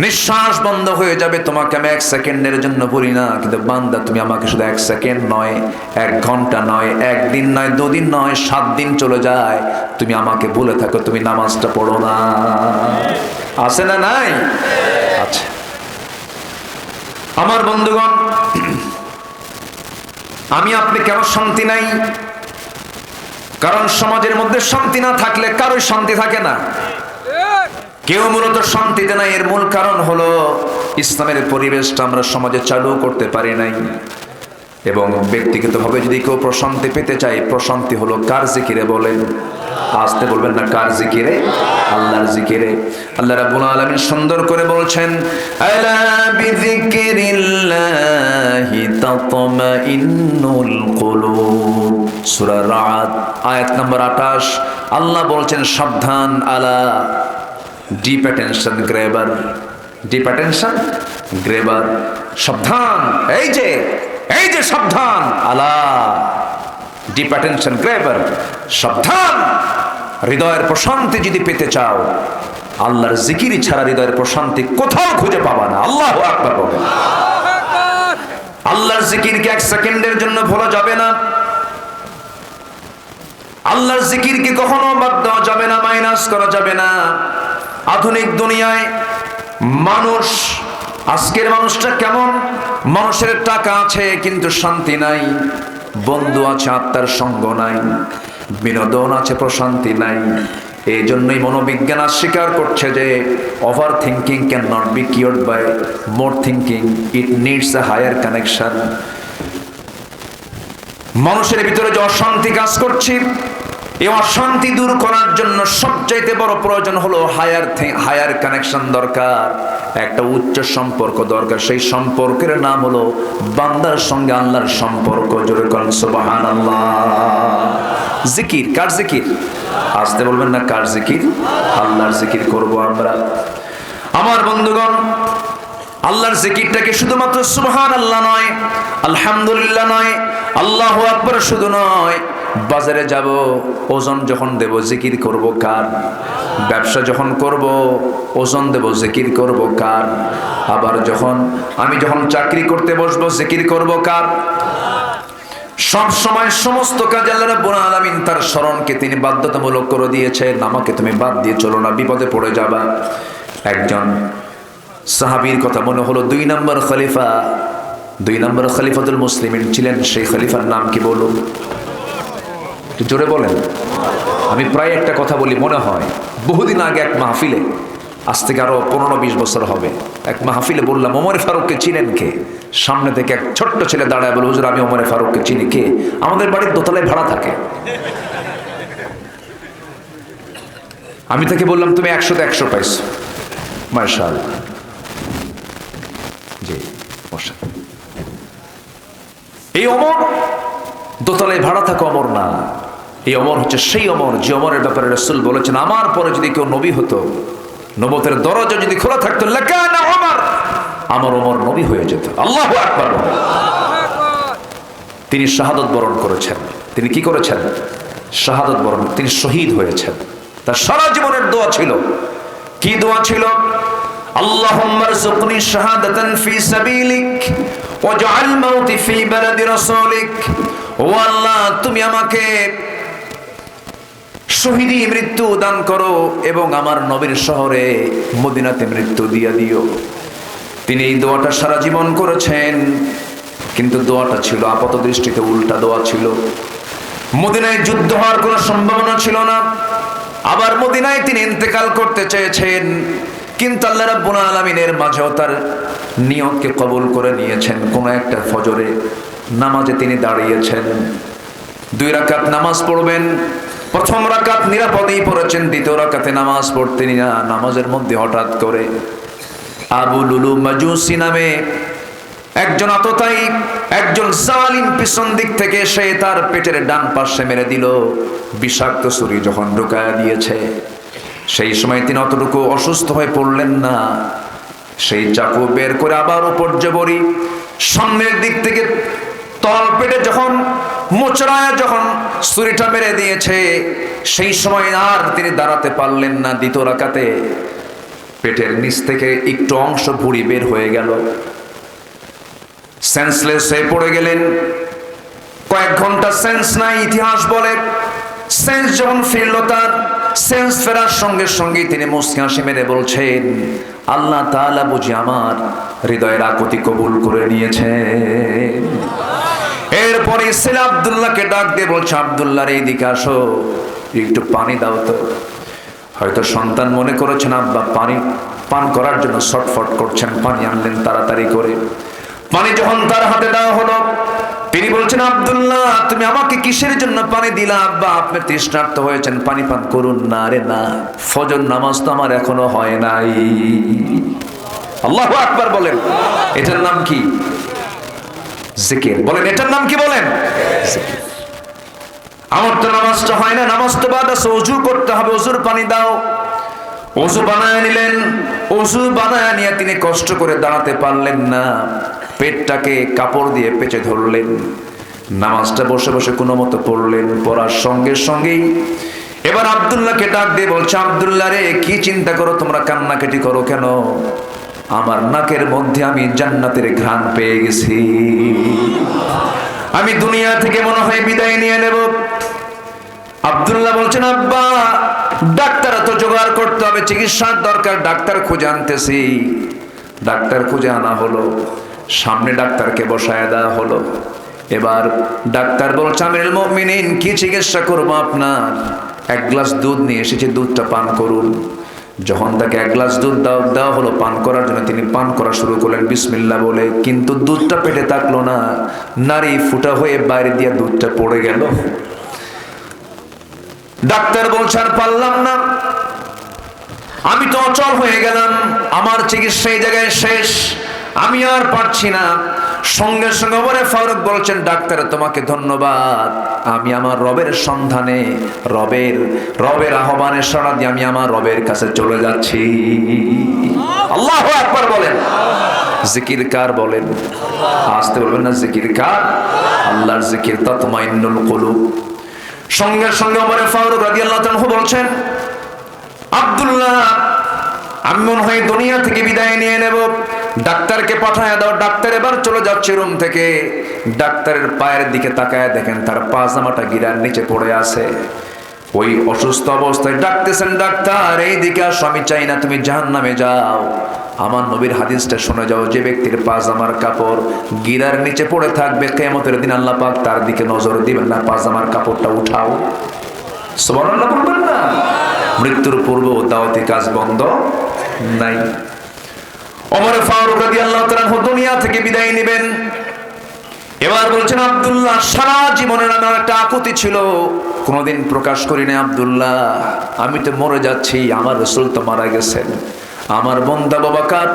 নিঃশ্বাস বন্ধ হয়ে যাবে। তোমাকে আমি 1 সেকেন্ডের জন্য ভুলি না, কিন্তু বান্দা তুমি আমাকে শুধু 1 সেকেন্ড নয়, 1 ঘন্টা নয়, 1 দিন নয়, 2 দিন নয়, 7 দিন চলে যায়, তুমি আমাকে ভুলে থাকো, তুমি নামাজটা পড়ো না। আছে না নাই? আচ্ছা আমার বন্ধুগণ, আমি আপনি কেন শান্তি নাই? কারণ সমাজের মধ্যে শান্তি না থাকলে কারোই শান্তি থাকে না। কেউ মূলত শান্তিতে নাই। এর মূল কারণ হলো ইসলামের পরিবেশটা আমরা সমাজে চালু করতে পারি নাই। এবং ব্যক্তিগতভাবে যদি কেউ প্রশান্তি পেতে চায়, প্রশান্তি হলো কার জিকিরে? বলেন, আসতে বলবেন না, কার জিকিরে? আল্লাহর জিকিরে। আল্লাহ রাব্বুল আলামিন সুন্দর করে বলছেন, আলা বিযিকরিল্লাহি তাতমাইন্নুল কুলুব। সূরা রাদ আয়াত নম্বর 28। আল্লাহ বলছেন, সাবধান, আলা, deep attention grabber, deep attention grabber, সাবধান, এই যে সাবধান, আলা, ডিপ অ্যাটেনশন গ্র্যাবার, সাবধান। হৃদয়ের প্রশান্তি যদি পেতে চাও, আল্লাহর জিকির ছাড়া হৃদয়ের প্রশান্তি কোথাও খুঁজে পাবা না। আল্লাহু আকবার বলেন। আল্লাহর জিকিরকে 1 সেকেন্ডের জন্য ভোলা যাবে না। আল্লাহর জিকিরকে কখনো বাদ দেওয়া যাবে না, মাইনাস করা যাবে না। আধুনিক দুনিয়ায় মানুষ, আজকের মানুষটা কেমন? মানুষের টাকা আছে কিন্তু শান্তি নাই, বন্ধু আছে আত্মার সঙ্গ নাই, বিনোদন আছে প্রশান্তি নাই। এই জন্যই মনোবিজ্ঞান স্বীকার করছে যে overthinking can not be cured by more thinking, it needs a higher connection. মানুষের ভিতরে যে অশান্তি কাজ করছে, এই অশান্তি দূর করার জন্য সবচাইতে বড় প্রয়োজন হলো হায়ার কানেকশন দরকার, একটা উচ্চ সম্পর্ক দরকার। সেই সম্পর্কের নাম হলো বান্দার সঙ্গে আল্লাহর সম্পর্ক। জোরে বলেন সুবহানাল্লাহ। জিকির, কার জিকির? আসতে বলবেন না, কার জিকির? আল্লাহর জিকির করব আমরা। আমার বন্ধুগণ, আল্লাহর জিকিরটাকে শুধুমাত্র সুবহানাল্লাহ নয়, আলহামদুলিল্লাহ নয়, আল্লাহু আকবার শুধু নয়, বাজারে যাব, ওজন যখন দেব জিকির করব কার? ব্যবসা যখন করব ওজন দেব জিকির করব কার? আবার আমি যখন চাকরি করতে বসবো জিকির করব কার? সব সময় সমস্ত কাজে আল্লাহ রাব্বুল আলামিন তার স্মরণকে তিনি বাধ্যতামূলক করে দিয়েছেন। আমাকে তুমি বাদ দিয়ে চলো না, বিপদে পড়ে যাবা। একজন সাহাবীর কথা মনে হলো, 2 নম্বর খলিফাতুল মুসলিমিন ছিলেন। সেই খলিফার নাম কি বলুন? একটু জোরে বলেন। আমি প্রায় একটা কথা বলি, মনে হয় বহুদিন আগে এক মাহফিলে, আজ থেকে আরো 15-20 বছর হবে, এক মাহফিলে বললাম, ওমর ফারুককে চিনেন কে? সামনে থেকে এক ছোট্ট ছেলে দাঁড়ায় বলে, হুজুর আমি ওমর ফারুককে চিনি। কে? আমাদের বাড়ির দোতলায় ভাড়া থাকে। আমি তাকে বললাম, তুমি 100-তে 100 পাইছো, মাশাআল্লাহ। জি, এই ওমর দোতলায় ভাড়া থাকা ওমর না, এই ওমর হচ্ছে সেই ওমর যে ওমরের ব্যাপারে রাসূল বলেছেন, আমার পরে যদি কেউ নবী হতো, নবুয়তের দরজা যদি খোলা থাকতো, লাকানা ওমর, আমার ওমর নবী হয়ে যেত। আল্লাহু আকবার। তিনি শাহাদাত বরণ করেছেন। তিনি কি করেছেন? শাহাদাত বরণ। তিনি শহীদ হয়েছেন। তার সারা জীবনের দোয়া ছিল, কি দোয়া ছিল? আল্লাহুম্মা রযুকনি শাহাদাতান ফি সাবিলিক ওয়াজআল মাউতি ফি বালাদি রাসূলিক। ও আল্লাহ, তুমি আমাকে শহীদি মৃত্যু দান করো এবং আমার নবীর শহরে মদিনাতে মৃত্যু দিয়ে দিও। তিনি এই দোয়াটা সারা জীবন করেছেন, কিন্তু দোয়াটা ছিল আপাত দৃষ্টিতে উল্টা দোয়া ছিল। মদিনায় যুদ্ধ হওয়ার কোনো সম্ভাবনা ছিল না। আবার মদিনায় তিনি ইন্তেকাল করতে চেয়েছেন, কিন্তু আল্লাহ রাব্বুল আলামিনের মাঝেও তার নিয়তকে কবুল করে নিয়েছেন। কোন একটা ফজরে নামাজে তিনি দাঁড়িয়েছেন, 2 রাকাত নামাজ পড়বেন। প্রথম রাকাত নিরাপদেই পড়েছেন, দ্বিতীয় রাকাতে নামাজ পড়তেন না। নামাজের মধ্যে হঠাৎ করে আবু লুলু মাজুসি নামে একজন আততায়ী, একজন জালিম পিছন দিক থেকে এসে তার পেটের ডান পাশে মেরে দিল। বিষাক্ত ছুরি যখন ঢুকায়া দিয়েছে, সেই সময় তিনি অতটুকু অসুস্থ হয়ে পড়লেন না। সেই চাকু বের করে আবার উপর জবরি সামনের দিক থেকে তল পেটে যখন মোচড়ায় যখন ছুরিটা মেরে দিয়েছে, সেই সময় আর তিনি দাঁড়াতে পারলেন না। দ্বিতীয় রাকাতে পেটের নিচ থেকে একটু অংশ ভুঁড়ি বের হয়ে গেল, সেন্সলেস হয়ে পড়ে গেলেন। কয়েক ঘন্টা সেন্স নাই। ইতিহাস বলে সেন্স যখন ফিরল, তার সেন্স ফেরার সঙ্গে সঙ্গে তিনি মুস্কি হাসি মেরে বলছেন, আল্লাহ তাআলা বুঝি আমার হৃদয়ের আকুতি কবুল করে নিয়েছে। এরপরে ছেলে আব্দুল্লাহকে ডাক দিয়ে বলছে, আব্দুল্লাহ রে এদিকে আসো, একটু পানি দাও তো। হয়তো সন্তান মনে করেছেন আব্বা পানি পান করার জন্য ছটফট করছেন, পানি আনলেন তাড়াতাড়ি করে। পানি যখন তার হাতে দেওয়া হলো, তিনি বলছেন, আব্দুল্লাহ তুমি আমাকে কিসের জন্য পানি দিলা? আব্বা আপনি তৃষ্ণার্ত হয়েছেন, পানি পান করুন না। আরে না, ফজর নামাজ তো আমার এখনো হয় নাই। আল্লাহু আকবার বলেন। এটার নাম কি? জিকির। বলেন এটার নাম কি? বলেন জিকির। আমার তো নামাজটা হয় না, নামাজ তো বাদ আছে, ওযু করতে হবে, ওযুর পানি দাও। ওযু বানায় নিলেন। ওযু বানায় নিয়ে তিনি কষ্ট করে দাঁড়াতে পারলেন না, পেটটাকে কাপড় দিয়ে পেঁচে ধরলেন। নামাজটা বসে বসে কোনো মতো পড়লেন। পড়ার সঙ্গে সঙ্গেই এবার আব্দুল্লাহকে ডাক দিয়ে বলছে, আব্দুল্লাহ রে কি চিন্তা করো তোমরা, কান্নাকাটি করো কেন? আমার নাকের মধ্যে আমি জান্নাতের ঘ্রাণ পেয়ে গেছি। আমি দুনিয়া থেকে মনে হয় বিদায় নিয়ে নেব। আব্দুল্লাহ বলছেন, আব্বা ডাক্তার তো জোগাড় করতে হবে, চিকিৎসার দরকার, ডাক্তার খুঁজে আনতেছি। ডাক্তার খুঁজে আনা হলো, সামনে ডাক্তারকে বসায় দেওয়া হলো। এবার ডাক্তার বলছে, আমিরুল মুমিনিন কি চিকিৎসা করবো আপনার? 1 গ্লাস দুধ নিয়ে এসেছি, দুধটা পান করুন। যখন তাকে 1 গ্লাস দুধ দেওয়া হলো পান করার জন্য, তিনি পান করা শুরু করলেন বিসমিল্লাহ বলে, কিন্তু দুধটা পেটে থাকলো না, নারী ফুটা হয়ে বাইরে দিয়ে দুধটা পড়ে গেল। ডাক্তার বলছে আর পারলাম না, আমি তো অচল হয়ে গেলাম, আমার চিকিৎসা এই জায়গায় শেষ, আমি আর পারছি না। সঙ্গে সঙ্গে ওমরে ফারুক বলছেন, ডাক্তার তোমাকে ধন্যবাদ, আমি আমার রবের সন্ধানে, রবের আহ্বানে সাড়া দিয়ে আমি আমার রবের কাছে চলে যাচ্ছি। আল্লাহু আকবার বলেন। জিকির কার বলেন? আসতে বলবেন না, জিকির কার? আল্লাহর জিকির তাতমাইন্নুল কুলুব। সঙ্গে সঙ্গে ওমরে ফারুক রাদিয়াল্লাহু তাআলা বলছেন, আব্দুল্লাহ আমি মনে হয় দুনিয়া থেকে বিদায় নিয়ে নেব, ডাক্তারকে পাঠায় দাও। ডাক্তার এবার চলে যাচ্ছে রুম থেকে। ডাক্তারের পায়ের দিকে তাকায় দেখেন তার পাজামাটা গিরার নিচে পড়ে আছে। ওই অসুস্থ অবস্থায় ডাকতেছেন, ডাক্তার এই দিকে আসো, আমি চাই না তুমি জাহান্নামে যাও। আমার নবীর হাদিসটা শুনে যাও, যে ব্যক্তির পাজামার কাপড় গিরার নিচে পড়ে থাকবে কিয়ামতের দিন আল্লাহ পাক তার দিকে নজর দিবেন না, পাজামার কাপড়টা উঠাও। সুবহানাল্লাহ বলবেন না? মৃত্যুর পূর্ব দাওয়াতি কাজ বন্ধ নাই। ওমর ফারুক রাদিয়াল্লাহু তাআলা দুনিয়া থেকে বিদায় নেবেন। এবার বলছেন, আব্দুল্লাহ সারা জীবনের আমার একটা আকুতি ছিল, কোনোদিন প্রকাশ করি না। আব্দুল্লাহ আমি তো মরে যাচ্ছি, আমার রাসূল তো মারা গেছেন, আমার বান্দা বাবাকার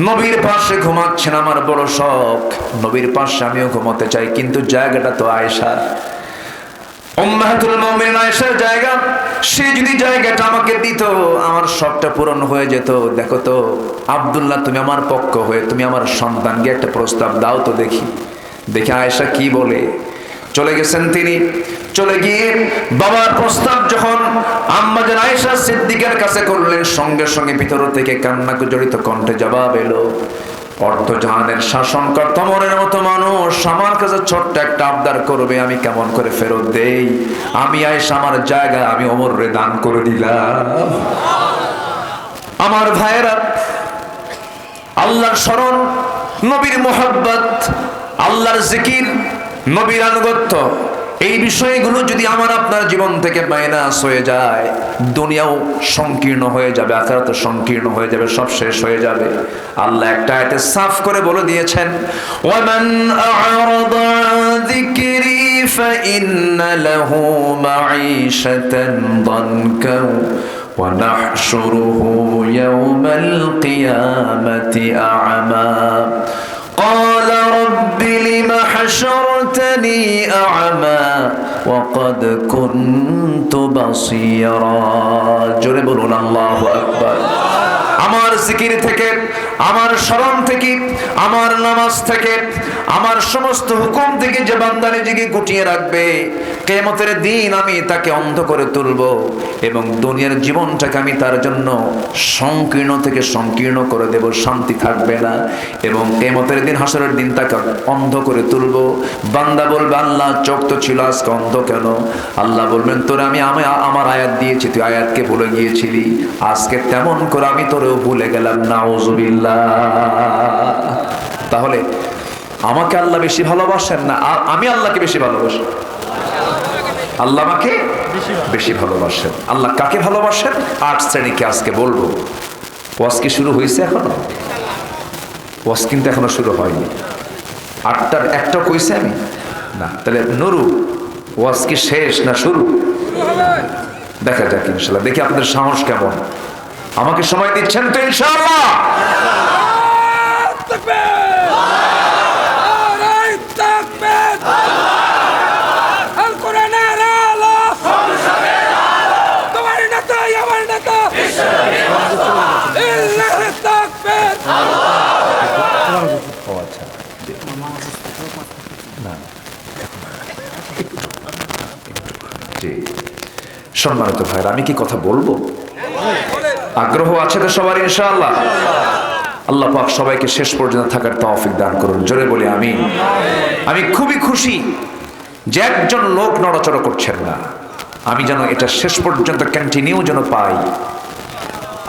নবীর পাশে ঘুমাচ্ছেন, আমার বড় শখ, নবীর পাশে আমিও ঘুমাতে চাই, কিন্তু জায়গাটা তো আয়েশা, উম্মাহাতুল মুমিনিন আয়েশার জায়গা, সে যদি জায়গাটা আমাকে দিত আমার শখটা পূরণ হয়ে যেত। দেখো তো আব্দুল্লাহ, তুমি আমার পক্ষ হয়ে তুমি আমার সন্তানকে একটা প্রস্তাব দাও তো দেখি। দেখে আয়েশা কি বলে। চলে গেছেন তিনি। চলে গিয়ে বাবার প্রস্তাব যখন আম্মা জান আয়েশা সিদ্দিকার কাছে করলেন, সঙ্গে সঙ্গে ভিতর থেকে কান্নাকে জড়িত কণ্ঠে জবাব এলো, অর্ধজাহানের শাসনকর্তা ওমরের মতো মানুষ আমার কাছে ছোট্ট একটা আবদার করবে, আমি কেমন করে ফেরত দেই? আমি আয়েশা আমার জায়গা আমি ওমরে দান করে দিলাম। আমার ভাইয়েরা, আল্লাহর শরণ, নবীর মোহাব্বত, আল্লাহর জিকির, নবীর আনুগত্য, এই বিষয়গুলো যদি আমার আপনার জীবন থেকে মাইনাস হয়ে যায়, দুনিয়াও সংকীর্ণ হয়ে যাবে, আখিরাতও সংকীর্ণ হয়ে যাবে, সব শেষ হয়ে যাবে। আল্লাহ একটা আয়াতে সাফ করে বলে দিয়েছেন, ওয়ামান আ'রাদা আন যিকরি ফাইন্না লাহু মাঈশাতান দানকা ওয়া নাহশুরুহু ইয়াওমাল কিয়ামাতি আ'মা قال رب لم حشرتني أعمى وقد كنت بصيرا জোরে বলুন আল্লাহু আকবার। আমার জিকির থেকে, আমার স্মরণ থেকে, আমার নামাজ থেকে, আমার সমস্ত হুকুম থেকে যে বান্দা নিজেকে গুটিয়ে রাখবে, কিয়ামতের দিন আমি তাকে অন্ধ করে তুলব এবং দুনিয়ার জীবনটাকে আমি তার জন্য সংকীর্ণ থেকে সংকীর্ণ করে দেব, শান্তি থাকবে না। এবং কিয়ামতের দিন, হাসরের দিন তাকে অন্ধ করে তুলব। বান্দা বলবে, আল্লাহ চোখ তো ছিল, আজকে অন্ধ কেন? আল্লাহ বলবেন, তোর আমি আমার আয়াত দিয়েছি, তুই আয়াতকে ভুলে গিয়েছিলি, আজকে তেমন করে আমি তোরেও ভুলে গেলাম। নাউজুবিল্লাহ। তাহলে আমাকে আল্লাহ বেশি ভালোবাসেন না আমি আল্লাহকে বেশি ভালোবাসি? আল্লাহ আমাকে বেশি ভালোবাসেন। আল্লাহ কাকে ভালোবাসেন? 8 শ্রেণীকে আজকে বলবো। ওয়াজ কি শুরু হয়েছে এখনো? ওয়াজ কিন্তু এখনো শুরু হয়নি। 8টার একটা কইছে আমি না। তাহলে নুরু, ওয়াজ কি শেষ না শুরু? দেখা যাক ইনশাআল্লাহ। দেখি আপনাদের সাহস কেমন। আমাকে সময় দিচ্ছেন তো ইনশাআল্লাহ? সম্মানিত ভাইরা, আমি কি কথা বলবো? আগ্রহ আছে তো সবার ইনশাআল্লাহ? আল্লাহ পাক সবাইকে শেষ পর্যন্ত থাকার তৌফিক দান করুন। জোরে বলি আমিন। আমি খুবই খুশি যে একজন লোক নড়াচড়া করছেন না। আমি যেন এটা শেষ পর্যন্ত কন্টিনিউ যেন পাই।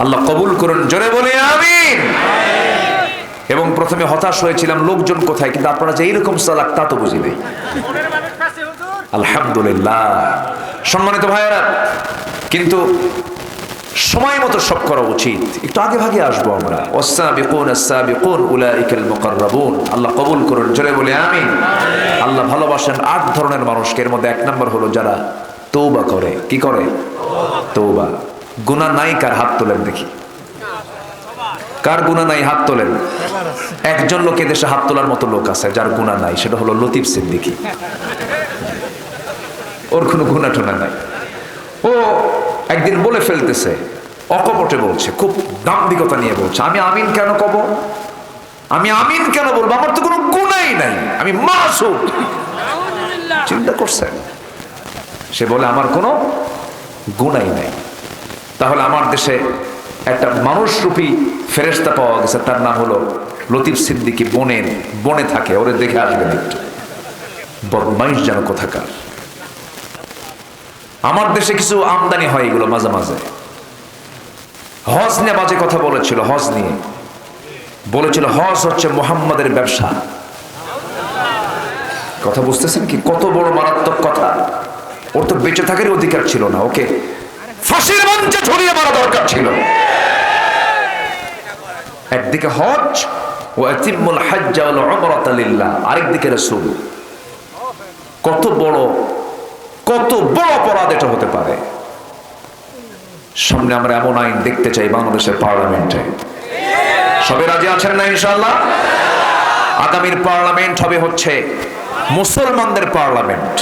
আল্লাহ কবুল করুন। জোরে বলি আমিন। এবং প্রথমে হতাশ হয়েছিলাম, লোকজন কোথায়, কিন্তু আপনারা যে এইরকম সালাক তা তো বুঝি নেই। আলহামদুলিল্লাহ। সম্মানিত ভাইয়েরা, কিন্তু সময় মতো সব করা উচিত। একটু আগে ভাগে আসবো আমরা। ওয়াস-সাবিকুন আস-সাবিকুন উলাইকাল মুকাররাবুন। আল্লাহ কবুল করুন। জোরে বলি আমিন। আল্লাহ ভালোবাসেন 8 ধরনের মানুষকে। এর মধ্যে 1 নম্বর হলো যারা তওবা করে। কি করে? তওবা। গুনাহ নাই কার? হাত তোলেন দেখি। কার গুনাহ নাই? হাত তোলেন। একজন লোক এদেশে হাত তোলার মতো লোক আছে যার গুনাহ নাই, সেটা হলো লতিফ সিদ্দিকী। ওর কোনো গুনাহ টুনা নাই। ও একদিন বলে ফেলতেছে, অকপটে বলছে, খুব দাম্ভিকতা নিয়ে বলছে, আমি আমিন কেন কব? আমি আমিন কেন বলবো? আমার তো কোনো গুনাহই নাই, আমি মাসুম। চিন্তা করছেন? সে বলে আমার কোনো গুনাহই নাই। তাহলে আমার দেশে একটা মানুষরূপী ফেরেশতা পাওয়া গেছে, তার নাম হলো লতিফ সিদ্দিকী। বনে থাকে, ওরে দেখে আসবেন একটু। বদমাইশ যেন কোথাকার। আমার দেশে কিছু আমদানি হয় এগুলো মাঝে মাঝে। হজ নিয়ে বাজে কথা বলেছিল, হজ নিয়ে বলেছিল হজ হচ্ছে মুহাম্মাদের ব্যবসা। কথা বুঝতেছেন কি? কত বড় মারাত্মক কথা! ওর তো বেঁচে থাকারই অধিকার ছিল না, ওকে ফাঁসির মঞ্চে ঝুলিয়ে মারা দরকার ছিল। একদিকে হজ, ওয়া আতিম্মুল হাজ্জা ওয়াল উমরাতা লিল্লাহ, আরেকদিকে রাসূল। কত বড় অপরাধ এটা হতে পারে! সামনে আমরা এমন আইন দেখতে চাই বাংলাদেশের পার্লামেন্টে। সবাই রাজি আছেন না ইনশাআল্লাহ? আগামীর পার্লামেন্ট হবে হচ্ছে মুসলমানদের পার্লামেন্ট।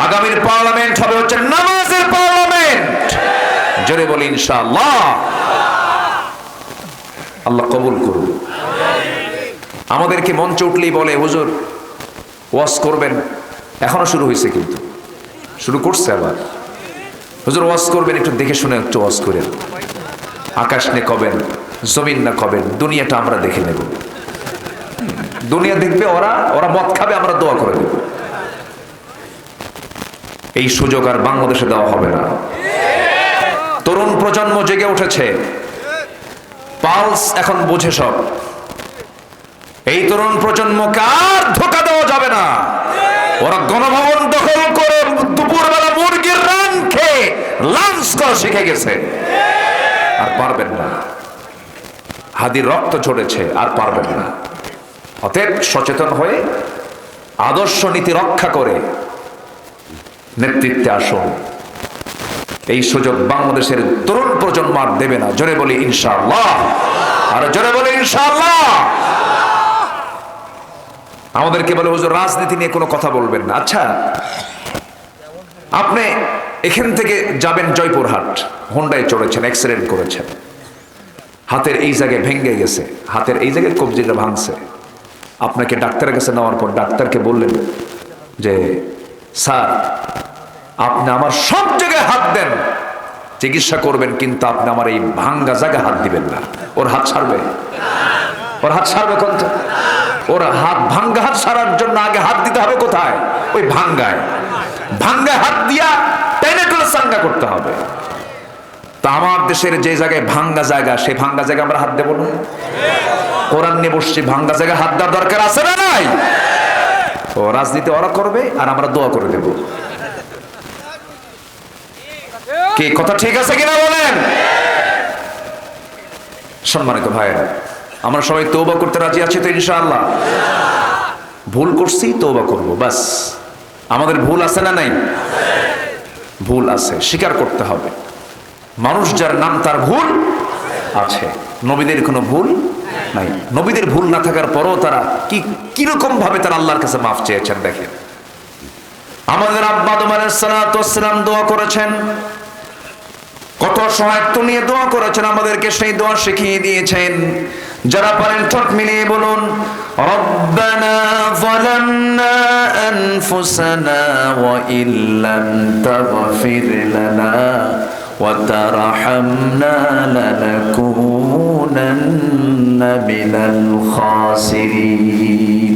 আগামীর পার্লামেন্ট হবে হচ্ছে নামাজের পার্লামেন্ট। জোরে বলি ইনশাআল্লাহ। আল্লাহ কবুল করুন। আমাদেরকে মঞ্চে উঠলেই বলে, হুজুর ওয়াজ করবেন। এখনো শুরু হয়েছে, কিন্তু শুরু করছে আবার। হুজুর ওয়াজ করবেন, একটু দেখে শুনে একটু ওয়াজ করেন। আকাশ নে কবেন, জমিন না কবেন, দুনিয়াটা আমরা দেখে নেব। দুনিয়া দেখবে, ওরা মদ খাবে, আমরা দোয়া করে দেব। এই সুযোগ আর বাংলাদেশে দেওয়া হবে না। তরুণ প্রজন্ম জেগে উঠেছে, পালস এখন বোঝে সব। এই তরুণ প্রজন্মকে আর ধোঁকা দেওয়া যাবে না। ওরা গণভবন দখল করে দুপুরবেলা মুরগির রান খেয়ে লাঞ্চ করা শিখে গেছে, আর পারবেন না। হাদির রক্ত ঝরেছে, আর পারবেন না। অতএব সচেতন হয়ে আদর্শ নীতি রক্ষা করে নেতৃত্বে আসুন। এই সুযোগ বাংলাদেশের তরুণ প্রজন্ম আর দেবে না। জোরে বলি ইনশাআল্লাহ। আর জোরে বলি ইনশাআল্লাহ। আমাদেরকে বলে, হুজুর রাজনীতি নিয়ে কোনো কথা বলবেন না। আচ্ছা, আপনি এখান থেকে যাবেন জয়পুরহাট, হোন্ডায় চড়েছেন, অ্যাক্সিডেন্ট করেছেন, হাতের এই জায়গায় ভেঙে গেছে, হাতের এই জায়গায় কবজিটা ভাঙছে। আপনাকে ডাক্তারের কাছে নেওয়ার পর ডাক্তারকে বললেন যে, স্যার আপনি আমার সব জায়গায় হাত দেন, চিকিৎসা করবেন, কিন্তু আপনি আমার এই ভাঙ্গা জায়গায় হাত দিবেন না। ওর হাত ছাড়বে? ওর হাত ছাড়বে কোন? ওর হাত ভাঙ্গা হাত ছাড়ার জন্য আগে হাত দিতে হবে কোথায়? ওই ভাঙ্গায় হাত দিয়া টেনে তুলে চাঙ্গা করতে হবে। তা আমার দেশের যে জায়গায় ভাঙ্গা জায়গা, সেই ভাঙ্গা জায়গায় আমরা হাত দেব না? কোরআন নিয়ে বসছি, ভাঙ্গা জায়গায় হাত দেওয়ার দরকার আছে না নাই? ও রাজনীতি ওরা করবে, আর আমরা দোয়া করে দেব। কি কথা ঠিক আছে কিনা বলেন? সম্মানিত ভাইয়েরা, আমরা সবাই তওবা করতে রাজি আছি তো ইনশাআল্লাহ? ভুল করছি, তওবা করব, বাস। আমাদের ভুল আছে না নাই? ভুল আছে, স্বীকার করতে হবে। মানুষ যার নাম তার ভুল আছে, নবীদের কোনো ভুল নাই। নবীদের ভুল না থাকার পরও তারা কিরকম ভাবে তারা আল্লাহর কাছে মাফ চেয়েছেন দেখেন। আমাদের আব্বা আদম আলাইহিস সালাতু ওয়াস সালাম দোয়া করেছেন, কত সহায়ত্ব নিয়ে দোয়া করেছেন, আমাদেরকে সেই দোয়া শিখিয়ে দিয়েছেন। যারা পারেন ঠোঁট মিলিয়ে বলুন, রব্বানা যালামনা আনফুসানা ওয়া ইল্লাম তাগফির লানা ওয়া তারহামনা লানাকুনান্না মিনাল খাসিরিন।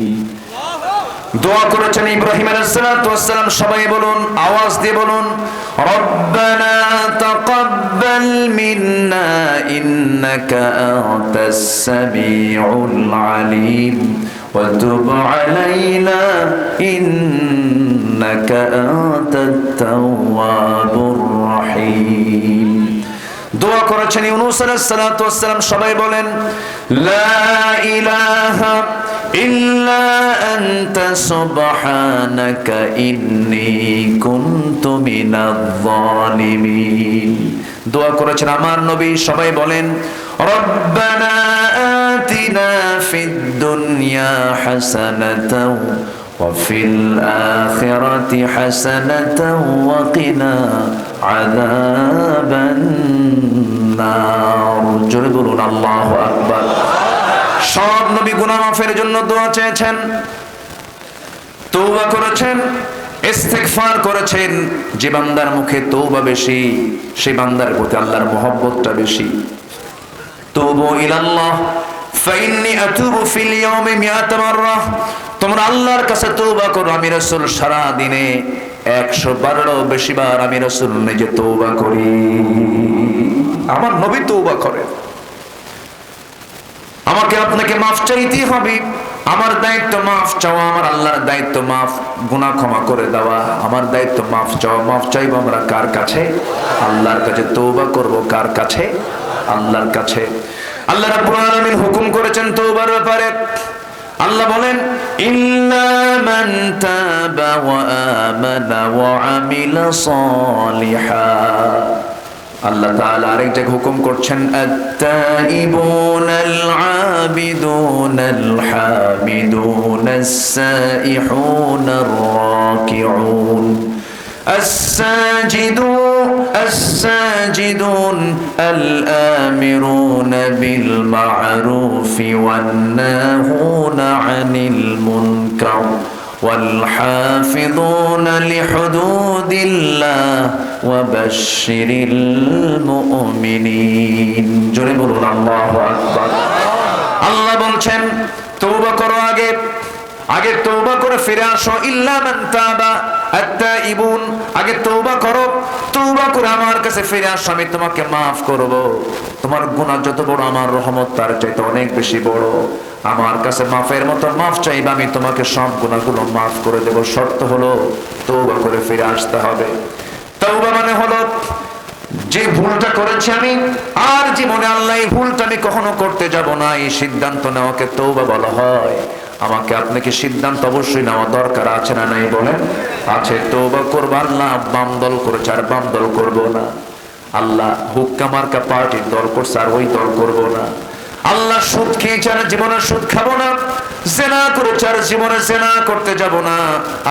দোয়া করেছেন ইব্রাহিম আলাইহিস সালাতু ওয়াস সালাম। সবাই বলুন, আওয়াজ দিয়ে বলুন, রব্বানা তাকাব্বাল মিন্না ইন্নাকা আনতাস সামিউল আলিম ওয়া তুব আলাইনা ইন্নাকা আনতাত তাওয়াবুর রহিম। দোয়া করেছেন ইউনূস আলাইহিস সালাতু ওয়াস সালাম। সবাই বলেন লা ইলাহা ইল্লা আনতা সুবহানাকা ইন্নী কুনতু মিনাজ জালিমিন। দোয়া করেছেন আমার নবী। সবাই বলেন রব্বানা আতিনা ফিদ দুনিয়া হাসানাতাও ওয়া ফিল আখিরাতি হাসানাতাও ওয়া কিনা আযাবান নার। জোরে বলুন আল্লাহু আকবার। সব নবী গুনাহ মাফের জন্য দোয়া চেয়েছেন, তওবা করেছেন, ইস্তিগফার করেছেন। যে বান্দার মুখে তওবা বেশি, সেই বান্দার প্রতি আল্লাহর মহব্বতটা বেশি। তুবু ইলাল্লাহ ফাইন্নী আতুবু ফিল ইয়াউমি মিআত মাররা। তোমরা আল্লাহর কাছে তওবা করো। আমি রাসূল সারা দিনে 112 বেশি বার আমি রাসূল নিজে তওবা করি। আমার নবী তওবা করেন। আমাকে আপনাকে মাফ চাইতে হবে। আমার দায়িত্ব মাফ চাওয়া, আমার আল্লাহর দায়িত্ব মাফ, গুনাহ ক্ষমা করে দেওয়া। আমার দায়িত্ব মাফ চাওয়া। মাফ চাইবো আমরা কার কাছে? আল্লাহর কাছে। তওবা করব কার কাছে? আল্লাহর কাছে। আল্লাহ রাব্বুল আলামিন হুকুম করেছেন তওবার ব্যাপারে। আল্লাহ বলেন ইল্লা মান তাবা ওয়া আমানা ওয়া আমিলা সালিহান। আল্লাহ তাআলা আরেক জায়গায় হুকুম করছেন আত-তাইবুনাল আবিদুনাল হামিদুনাস সাইহুনার রাকিউন الساجدون الآمرون بالمعروف والناهون عن المنكر والحافظون لحدود الله وبشر المؤمنين। জোরে বলুন আল্লাহু আকবার। আল্লাহ বলছেন তওবা করো, আগে তওবা করে ফিরে আসো। ইল্লা মান তাবা আত-তাইবুন, আগে তওবা করো, তওবা করে আমার কাছে ফিরে আসো, আমি তোমাকে maaf করব। তোমার গুনাহ যত বড়, আমার রহমত তার চাইতে অনেক বেশি বড়। আমার কাছে মাফের মতো মাফ চাইবা, আমি তোমাকে সব গুনাহগুলো maaf করে দেব। শর্ত হলো তওবা করে ফিরে আসতে হবে। তওবা মানে হলো যে ভুলটা করেছি আমি, আর জীবনে আল্লাহ এই ভুলটা আমি কখনো করতে যাব না, এই সিদ্ধান্ত নেওয়াকে তওবা বলা হয়। আমাকে আপনাকে সিদ্ধান্ত অবশ্যই নেওয়া দরকার আছে না নাই? বলেন আছে। তওবা করব। আল্লাহ বাম দল করেছে আর বাম দল করব না। আল্লাহ হুক্কা মার্কা পার্টির দল করছে আর ওই দল করব না। আল্লাহ সুদ খেয়েছে আর জীবনে সুদ খাবো না। জেনা করেছে আর জীবনে জেনা করতে যাব না।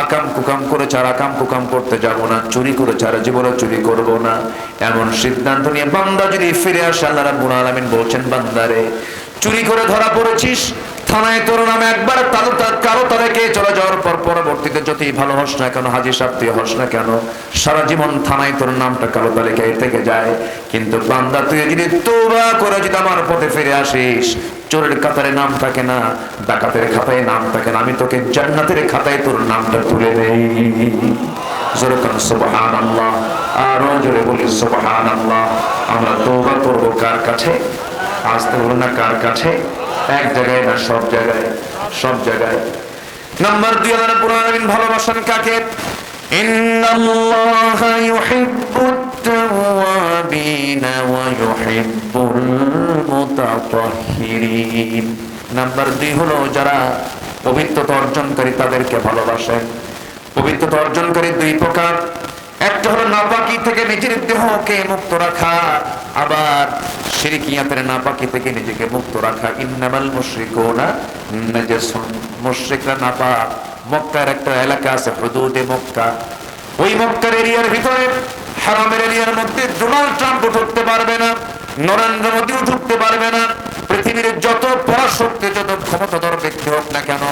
আকাম কুকাম করেছে আর আকাম কুকাম করতে যাব না। চুরি করেছে আর জীবনে চুরি করব না। এমন সিদ্ধান্ত নিয়ে বান্দা যদি ফিরে আসে, আল্লাহ রাব্বুল আলামিন বলছেন বান্দারে চুরি করে ধরা পড়েছিস, থানায় তোর নামে একবার কালো তারেকে চলে যাওয়ার পর পরবর্তীতে যতই ভালো হস না কেন, হাজি সাহেব তুই হস না কেন, সারা জীবন থানায় তোর নামটা কালো তালিকায় থেকে যায়। কিন্তু বান্দা তুই যদি তওবা করে যদি আমার পথে ফিরে আসিস, চোরের কাতারে নাম থাকে না, ডাকাতের খাতায় নাম থাকে না, আমি তোকে জান্নাতের খাতায় তোর নামটা তুলে দেই। জোরে বলুন সুবহানাল্লাহ। আর জোরে বলি সুবহানাল্লাহ। আমরা তওবা করব কার কাছে? আসতে বলুন না কার কাছে? এক জায়গায় না, সব জায়গায়, সব জায়গায়। নাম্বার 2, আল্লাহ রাব্বুল আলামিন ভালোবাসেন কাকে? ইন্নাল্লাহা ইউহিব্বুত তাওয়াবিনা ওয়া ইউহিব্বুল মুতাতাহহিরিন। নাম্বার 2 হলো যারা পবিত্রতা অর্জনকারী, তাদেরকে ভালোবাসেন। পবিত্রতা অর্জনকারী 2 প্রকার। একটা হলো নাপাকি থেকে নিজের দেহকে মুক্ত রাখা, আবার শিরকিয়াতের নাপাকি থেকে নিজেকে মুক্ত রাখা। ইন্নামাল মুশরিকুনা নাজাসুন। মুশরিকরা নাপাক। মক্কার একটা এলাকা আছে হুদুদে মক্কা, ওই মক্কার এরিয়ার ভিতরে হারামের এরিয়ার মধ্যে ডোনাল্ড ট্রাম্প ঢুকতে পারবে না, নরেন্দ্র মোদীও ঢুকতে পারবে না। পৃথিবীর যত পরাশক্তি, যত ক্ষমতাধর ব্যক্তি হোক না কেন,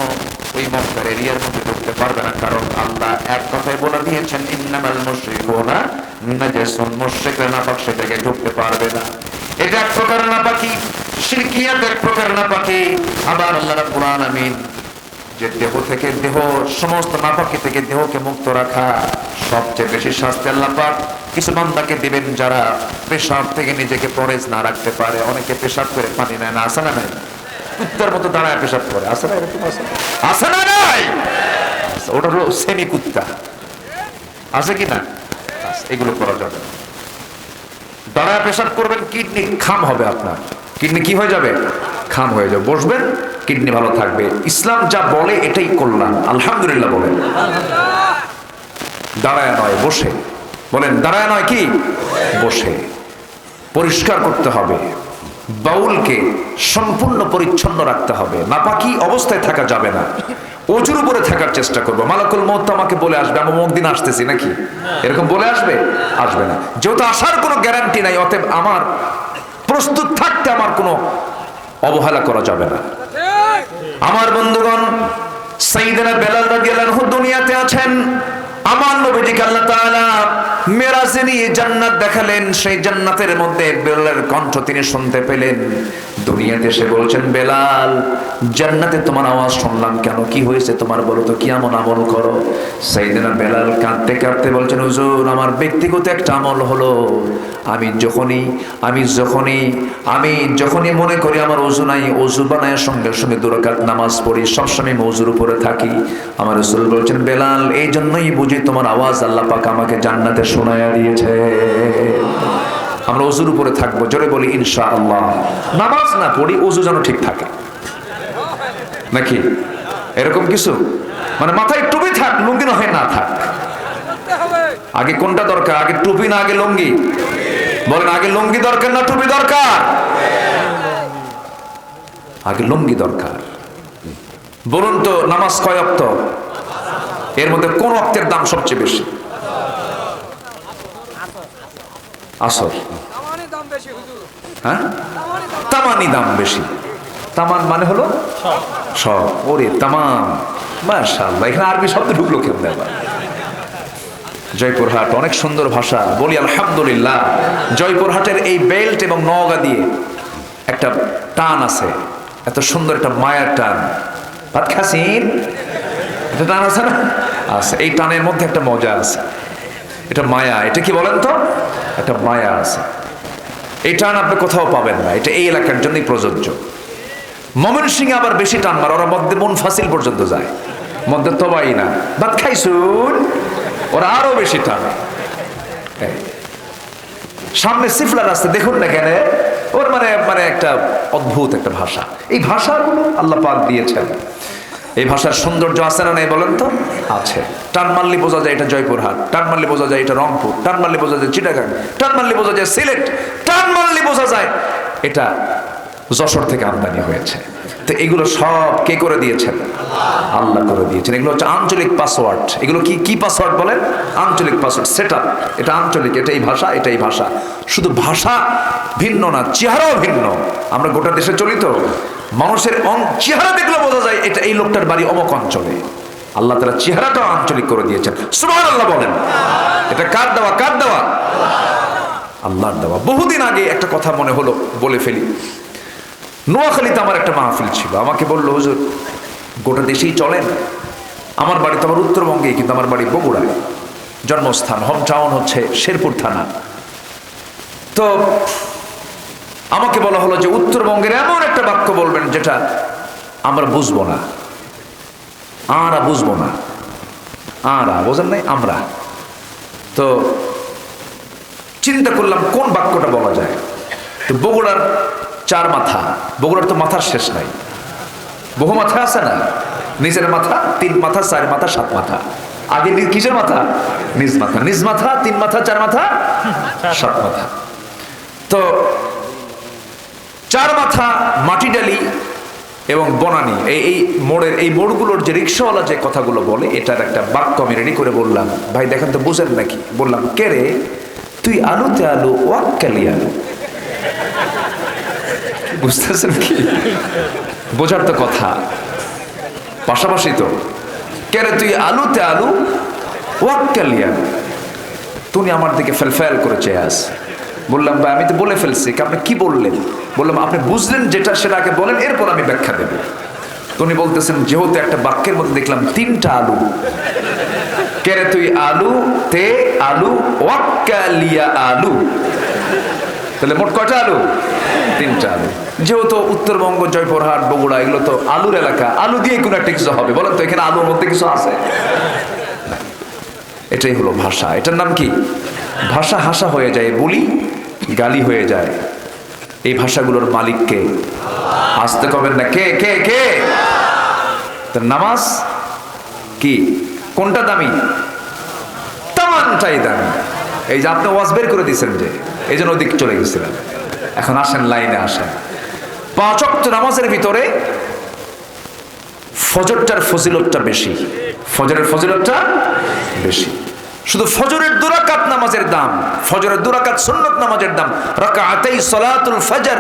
ওই মক্কার এরিয়ার মধ্যে ঢুকতে পারবে না। কারণ আল্লাহ এক কথায় বলে দিয়েছেন ইন্নামাল মুশরিকুনা নাজাসুন। মুশরিকরা নাপাক, সেটাকে ঢুকতে পারবে না। এটা এক প্রকার নাপাকি। শিরকিয়াত এক প্রকার নাপাকি। আবার আল্লাহ রাব্বুল আলামিন যে দেহ থেকে, দেহ সমস্ত নাপাকি থেকে দেহকে মুক্ত রাখা, সবচেয়ে বেশি শাস্তি আল্লাহ পাক কিছু বান্দাকে দিবেন যারা পেশাব থেকে নিজেকে পরেজ না রাখতে পারে। অনেকে পেশাব করে পানি নেয় না, আছে না নাই? কুত্তার মতো দাঁড়ায় পেশাব করে, আছে না? এরকম আছে, আছে না নাই? ওটা হলো সেমি কুত্তা, আছে কি না? এগুলো করা যাবে। দাঁড়ায় পেশাব করবেন, কিডনি খাম হবে আপনার। কিডনি কি হয়ে যাবে? খাম হয়ে যাবে। বসবেন, কিডনি ভালো থাকবে। ইসলাম যা বলে এটাই করলাম, আলহামদুলিল্লাহ বলেন। দাঁড়ায় নয়, বসে বলেন। দাঁড়ায় নয়, কি বসে। পরিষ্কার করতে হবে, বাউলকে সম্পূর্ণ পরিচ্ছন্ন রাখতে হবে, নাপাকি অবস্থায় থাকা যাবে না। অজুর উপরে থাকার চেষ্টা করবো। মালাকুল মউত আমাকে বলে আসবে আমি অমুক দিন আসতেছি, নাকি এরকম বলে আসবে? আসবে না। যেহেতু আসার কোনো গ্যারান্টি নাই, অতএব আমার প্রস্তুত থাকতে আমার কোনো অবহেলা করা যাবে না। আমার বন্ধুগণ, সাইয়েদনা বেলাল রাদিয়াল্লাহু আনহু দুনিয়াতে আছেন। আমার নবীজিকে আল্লাহ তাআলা মেরাজে নিয়ে জান্নাত দেখালেন। সেই জান্নাতের মধ্যে বেলালের কণ্ঠ তিনি শুনতে পেলেন। দুনিয়াতে এসে বলছেন, বেলাল, জান্নাতে তোমার আওয়াজ শুনলাম কেন? কি হয়েছে তোমার, বলো তো, কি এমন আমল করো? সাইয়েদনা বেলাল কাঁদতে কাঁদতে বলছেন, হুজুর, আমার ব্যক্তিগত একটা আমল হলো, আমি যখনই মনে করি আমার ওযু নাই, ওযু বানায় সঙ্গে সঙ্গে 2 রাকাত নামাজ পড়ি, সবসময় ওযুর উপরে থাকি। আমার রাসূল বলছেন, বেলাল, এই জন্যই বুঝি তোমার আওয়াজ আল্লাহ পাক আমাকে জান্নাতে শোনায়া দিয়েছে। আমরা ওযুর উপরে থাকবো, জোরে বলি ইনশাআল্লাহ। নামাজ না পড়ি, ওযু যেন ঠিক থাকে, নাকি এরকম কিছু? মানে মাথায় টুপি থাক, লুঙ্গি না হয় না থাক। আগে কোনটা দরকার? আগে টুপি না আগে লুঙ্গি? বলেন, আগে লুঙ্গি দরকার না টুপি দরকার? আগে লুঙ্গি দরকার। বলুন তো, নামাজ কয় ওয়াক্ত? এর মধ্যে কোন ওয়াক্তের দাম সবচেয়ে বেশি? আসর। হ্যাঁ, তামানি দাম বেশি। তামান মানে হলো সব। ওরে তামাম, মাশাআল্লাহ। এখানে আরবি শব্দ ঢুকলো কেমন? আবার জয়পুরহাট, অনেক সুন্দর ভাষা, বলি আলহামদুলিল্লাহ। জয়পুরহাটের এই বেল্ট এবং নওগাঁ দিয়ে একটা টান আছে, এত সুন্দর একটা মায়ার টান। ভাত খাসিন এটা টান আছে না? আছে। এই টানের মধ্যে একটা মজা আছে, এটা মায়া। এটা কি বলেন তো? একটা মায়া আছে। এই টান আপনি কোথাও পাবেন না, এটা এই এলাকার জন্যই প্রযোজ্য। ময়মনসিংহে আবার বেশি টান মার, ওরা মধ্যে মুনফাসিল পর্যন্ত যায়, মধ্যে তবাই না, ভাত খাইছুন, ওরা আরো বেশি টান। সামনে সিফলার রাস্তা দেখুন না কেন, ওর মানে একটা অদ্ভুত একটা ভাষা। এই ভাষাগুলো আল্লাহ পাক দিয়েছেন। এই ভাষার সৌন্দর্য আছে না নাই বলেন তো? আছে। টান মারলে বোঝা যায় এটা জয়পুরহাট, টান মারলে বোঝা যায় এটা রংপুর, টান মারলে বোঝা যায় চিটাগাং, টান মারলে বোঝা যায় সিলেট, টান মারলে বোঝা যায় এটা যশোর থেকে আমদানি হয়েছে। তো এগুলো সব কে করে দিয়েছেন? আল্লাহ করে দিয়েছেন। এগুলো হচ্ছে আঞ্চলিক পাসওয়ার্ড। এগুলো কি পাসওয়ার্ড বলেন? আঞ্চলিক পাসওয়ার্ড, সেটআপ। এটা আঞ্চলিক, এটাই ভাষা, এটাই ভাষা। শুধু ভাষা ভিন্ন না, চেহারাও ভিন্ন। আমরা গোটা দেশে চলি তো, মানুষের চেহারা দেখলে বোঝা যায় এটা এই লোকটার বাড়ি অমুক অঞ্চলে। আল্লাহ তাআলা চেহারাটাও আঞ্চলিক করে দিয়েছেন। সুবহানাল্লাহ বলেন। এটা কার দেওয়া? কার দেওয়া? আল্লাহর দেওয়া। বহুদিন আগে একটা কথা মনে হলো, বলে ফেলি। নোয়াখালীতে আমার একটা মাহফিল ছিল। আমাকে বললো, হুজুর, গোটা দেশেই চলেন। আমার বাড়ি তো আবার উত্তরবঙ্গে, কিন্তু আমার বাড়ি বগুড়ায়, জন্মস্থান, হোম টাউন হচ্ছে শেরপুর থানা। তো আমাকে বলা হলো যে উত্তরবঙ্গের এমন একটা বাক্য বলবেন যেটা আমরা বুঝবো না। বুঝবো না, বোঝেন নাই? আমরা তো চিন্তা করলাম কোন বাক্যটা বলা যায়। তো বগুড়ার 4 মাথা, বগুড়ার তো মাথার শেষ নাই, বহু মাথা আছে না? নিজের মাথা, 3 মাথা, 4 মাথা, 7 মাথা। আগে কিসের মাথা? নিজ মাথা। নিজ মাথা, 3 মাথা, 4 মাথা, 7 মাথা। তো 4 মাথা মাটি ডালি এবং বনানি, এই মোড়ের, এই মোড়গুলোর যে রিক্সাওয়ালা যে কথাগুলো বলে, এটার একটা বাক্য আমি রেডি করে বললাম, ভাই দেখেন তো বুঝেন নাকি? বললাম, কে রে তুই আলুতে আলু ওয়াক্কালি আলু। বুঝতেছেন কি? বোঝার তো কথা, পাশাপাশি তো। কে রে তুই আলুতে আলু ওয়াক্কালি আলু। তুমি আমার দিকে ফেলফেল করে চেয়ে আস। বললাম, ভাই আমি তো বলে ফেলছি। আপনি কি বললেন? বললাম, আপনি বুঝলেন যেটা সেটা আগে বলেন, এরপর আমি ব্যাখ্যা দেব। উনি বলতেছেন, যেহেতু একটা বাক্যের মধ্যে দেখলাম 3টা আলু, কে রে তুই আলু তে আলু ওয়াক্কালিয়া আলু, তাহলে মোট কয়টা আলু? 3টা আলু। যেহেতু উত্তরবঙ্গ, জয়পুরহাট, বগুড়া, এগুলো তো আলুর এলাকা, আলু দিয়ে কোনো একটা কিছু হবে। বলেন তো, এখানে আলুর মধ্যে কিছু আছে? এটাই হলো ভাষা। এটার নাম কি? ভাষা হাসা হয়ে যায় বলি, গালি হয়ে যায়। এই ভাষাগুলোর মালিককে আসতে কবেন না, কে কে কে? নামাজ কি, কোনটা দামি? তামানটাই দামি। এই যে আপনি ওয়াজ বের করে দিচ্ছেন, যে এই জন্য ওদিক চলে গেছিলেন। এখন আসেন, লাইনে আসেন। 5 ওয়াক্ত নামাজের ভিতরে ফজরটার ফজিলতটা বেশি, ফজরের ফজিলতটা বেশি। শুধু ফজরের 2 রাকাত নামাজের দাম, ফজরের 2 রাকাত সুন্নাত নামাজের দাম, রাকাতাই সালাতুল ফজর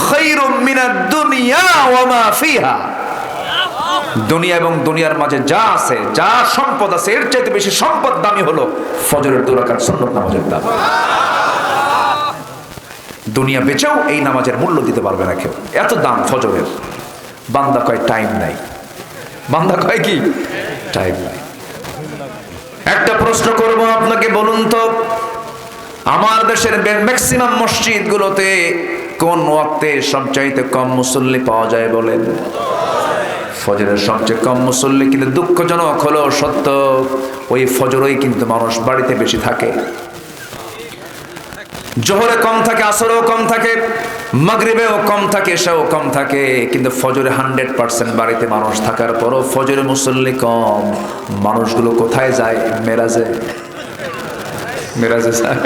খায়রুম মিনাদ দুনিয়া ওয়া মা ফিহা। দুনিয়া এবং দুনিয়ার মাঝে যা আছে, যা সম্পদ আছে, এর চাইতে বেশি সম্পদ দামি হলো ফজরের 2 রাকাত সুন্নাত নামাজের দাম। দুনিয়া বেচেও এই নামাজের মূল্য দিতে পারবে না কেউ, এত দাম ফজরের। বান্দা কয় টাইম নাই, বান্দা কয় কি টাইম নাই। একটা প্রশ্ন করব আপনাকে, বলুন তো আমার দেশের ম্যাক্সিমাম মসজিদগুলোতে কোন ওয়াক্তে সবচাইতে কম মুসল্লি পাওয়া যায় বলেন? ফজরের সবচেয়ে কম মুসল্লি, কিন্তু দুঃখজনক হলো সত্য, ওই ফজরেই কিন্তু মানুষ বাড়িতে বেশি থাকে। জোহরে কম থাকে, আসরেও কম থাকে, মাগরিবেও কম থাকে, এশাও কম থাকে, কিন্তু ফজরে 100% বাড়িতে মানুষ থাকার পরও ফজরে মুসল্লি কম। মানুষগুলো কোথায় যায়? মেরাজে, মেরাজে যায়।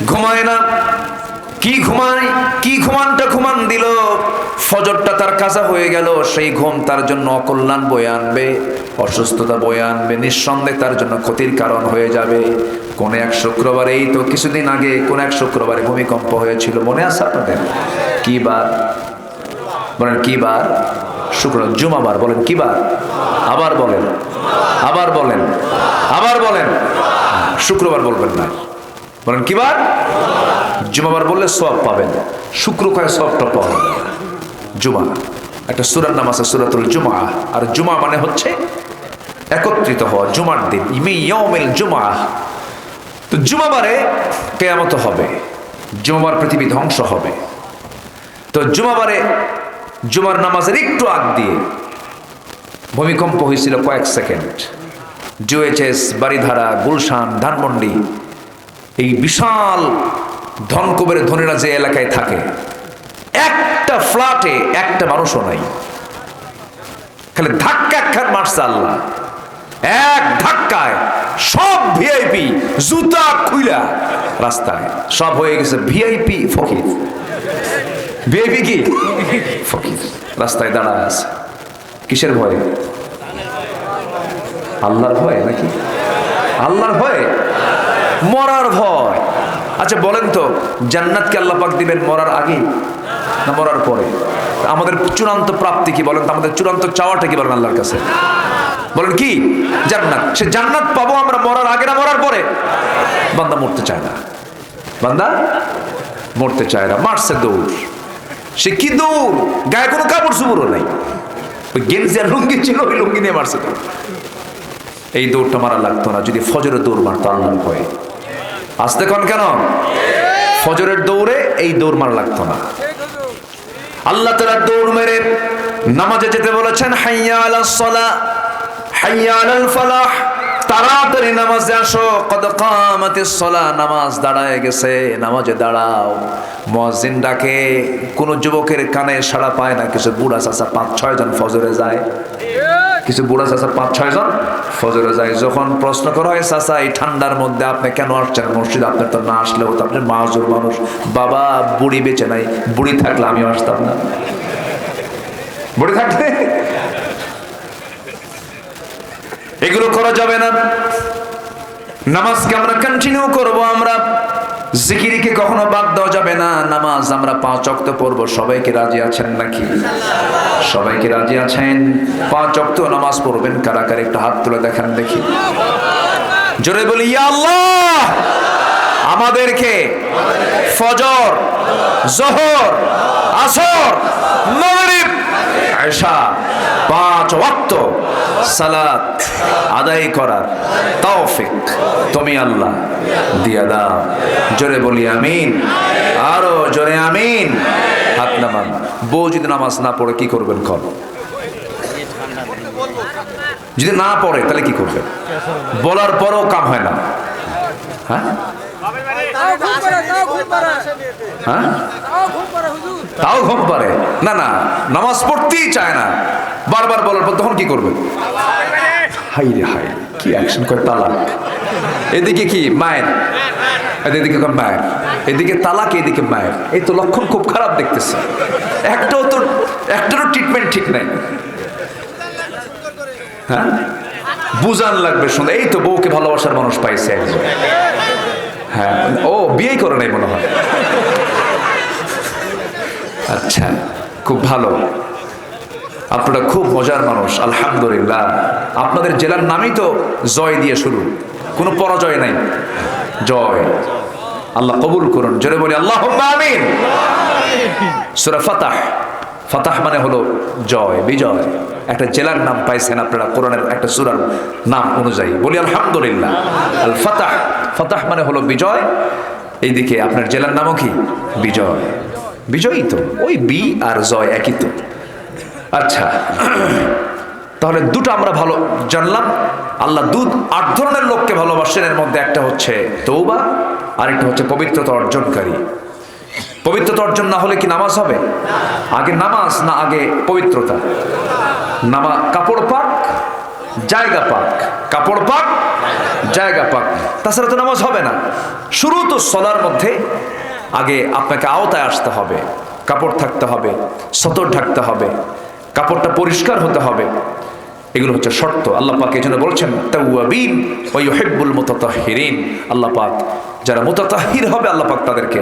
ঘুমায় না, কি ঘুমায়, কি ঘুমান দিল, ফজরটা তার কাজা হয়ে গেল, সেই ঘুম তার জন্য অকল্যাণ বয়ে আনবে, অসুস্থতা বয়ে আনবে, নিঃসন্দেহে তার জন্য ক্ষতির কারণ হয়ে যাবে। কোন এক শুক্রবারে, এই তো কিছুদিন আগে কোন এক শুক্রবারে ভূমিকম্প হয়েছিল, মনে আছে আপনাদের? কি বার বলেন? কি বার? শুক্রবার, জুমাবার বলেন। কি বার? আবার বলেন, আবার বলেন, আবার বলেন। শুক্রবার বলবেন না, বলেন কি বার? জুমাবার বললে সওয়াব পাবেন, শুক্র কয় সওয়াবটা পাবেন। জুমা একটা সূরার নাম আছে, সূরাতুল জুমা। আর জুমা মানে হচ্ছে একত্রিত হওয়া, জুমার দিন, ইয়াউমুল জুমা। তো জুমাবারে কিয়ামত হবে, জুমাবার পৃথিবী ধ্বংস হবে। তো জুমাবারে জুমার নামাজের একটু আগ দিয়ে ভূমিকম্প হয়েছিল কয়েক সেকেন্ড। জুএইচএস, বারিধারা, গুলশান, ধানমন্ডি, এই বিশাল ধনকুবের ধনীরা যে এলাকায় থাকে, একটা ফ্ল্যাটে একটা মানুষও নাই, খালি ধাক্কা একখান মারছে আল্লাহ, এক ধাক্কায় সব ভিআইপি জুতা খুইলা রাস্তায়, সব হয়ে গেছে ভিআইপি ফকির। ভিআইপি কি? ফকির রাস্তায় দাঁড়ায় আছে। কিসের ভয়ে? আল্লাহর ভয় নাকি? আল্লাহর ভয়, মরার ভয়। আচ্ছা বলেন তো, জান্নাতকে আল্লাহ পাক দিবেন মরার আগে না মরার পরে? আমাদের চূড়ান্ত প্রাপ্তি কি বলেন তো? আমাদের চূড়ান্ত চাওয়াটা কি বলেন আল্লাহর কাছে? বলেন কি? জান্নাত। সে জান্নাত পাবো আমরা মরার আগে না মরার পরে? বান্দা মরতে চায় না, বান্দা মরতে চায় না, মারছে দৌড়। সে কি দৌড়, গায়ে কোনো কাপড় চুপড়ও নাই, ওই গেঞ্জি আর লুঙ্গি ছিল, ওই লুঙ্গি নিয়ে মারছে দৌড়। এই দৌড়টা মারা লাগতো না যদি ফজরের দৌড় মারতো আল্লাহর ভয়ে। আসতে কোন কেন? ফজরের দৌড়ে এই দৌড় মারা লাগতো না। আল্লাহ তাআলা দৌড় মেরে নামাজে যেতে বলেছেন, হাইয়া আলাস সালাহ, হাইয়া আলাল ফালাহ, তাড়াতাড়ি নামাজে আসো, কদ কামাতিস সালাহ, নামাজ দাঁড়ায় গেছে, নামাজে দাঁড়াও। মুয়াজ্জিন ডাকে, কোন যুবকের কানে সাড়া পায় না। কিছু বুড়া চাচা 5-6 জন ফজরে যায়, কিছু বুড়া চাচা 5-6 জন ফজরে যায়। যখন প্রশ্ন করা হয়, চাচা এই ঠান্ডার মধ্যে আপনি কেন আসছেন মসজিদ? আপনার তো না আসলে হতো, আপনি মাহুর মানুষ। বাবা বুড়ি বেঁচে নাই, বুড়ি থাকলে আমিও আসতাম না, বুড়ি থাকলে। এগুলো করা যাবে না। নামাজকে আমরা কন্টিনিউ করব, আমরা জিকিরকে কখনো বাদ দেওয়া যাবে না। নামাজ আমরা 5 ওয়াক্ত পড়বো। সবাইকে রাজি আছেন নাকি? সবাইকে রাজি আছেন? 5 ওয়াক্ত নামাজ পড়বেন কারা কারা? একটু হাত তুলে দেখান দেখি, জোরে বলি ইয়া আল্লাহ। আমাদেরকে ফজর, যোহর, আসর, মাগরিব, ইশা 5 ওয়াক্ত সালাত আদায় করার তৌফিক তুমি আল্লাহ দিয়া দাও। জোরে বলি আমিন, আরো জোরে আমিন। হাত নামান। বউ যদি নামাজ না পড়ে কি করবেন? কর। যদি না পড়ে তাহলে কি করবেন? বলার পরও কাম হয় না, হ্যাঁ হ্যাঁ, তাও ঘুম পারে না, না নামাজ পড়তেই চায় না, বারবার বলার পর তখন কি করবে? হাই রে হাই, কি অ্যাকশন করে! তালাক, এদিকে কি মায়ের, এদিকে মায়ের, এদিকে তালাক, এদিকে মায়ের। এই তো লক্ষণ খুব খারাপ দেখতেছে। একটারও ট্রিটমেন্ট ঠিক নাই। হ্যাঁ, বুঝান লাগবে, শুনে এই তো বউকে ভালোবাসার মানুষ পাইছে একজন। হ্যাঁ, ও বিয়েই করে নাই মনে হয়। আচ্ছা, খুব ভালো, আপনারা খুব মজার মানুষ, আলহামদুলিল্লাহ। আপনাদের জেলার নামই তো জয় দিয়ে শুরু, কোনো পরাজয় নাই, জয়। আল্লাহ কবুল করুন, জোরে বলি আল্লাহুম্মা আমিন। সূরা ফাতাহ, ফাতাহ মানে হলো জয়, বিজয়। একটা জেলার নাম পাইছেন আপনারা কোরআনের একটা সূরার নাম অনুযায়ী, বলি আলহামদুলিল্লাহ। আল ফাতাহ, ফাতাহ মানে হলো বিজয়। এইদিকে আপনার জেলার নামও কি? বিজয়, বিজয়ী তো, ওই বি আর জয় একই তো। আচ্ছা, তাহলে দুটো আমরা ভালো জানলাম। আল্লাহ 8 ধরনের লোককে ভালোবাসেন। এর মধ্যে একটা হচ্ছে তওবা, আরেকটা হচ্ছে পবিত্রতা অর্জনকারী। পবিত্রতা অর্জন না হলে কি নামাজ হবে? আগে নামাজ না আগে পবিত্রতা? কাপড় পাক, জায়গা পাক, কাপড় পাক, জায়গা পাক, তাছাড়া তো নামাজ হবে না। শুরু তো সলার মধ্যে আগে আপনাকে আওতায় আসতে হবে, কাপড় থাকতে হবে, সতর ঢাকতে হবে, কাপড়টা পরিষ্কার হতে হবে। এগুলো হচ্ছে শর্ত। আল্লাহ পাক এই জন্য বলছেন তাওয়াবিন ওয়া ইউহিব্বুল মুতাতাহহিরিন। আল্লাহ পাক যারা মুতাতাহহির হবে, আল্লাহ পাক তাদেরকে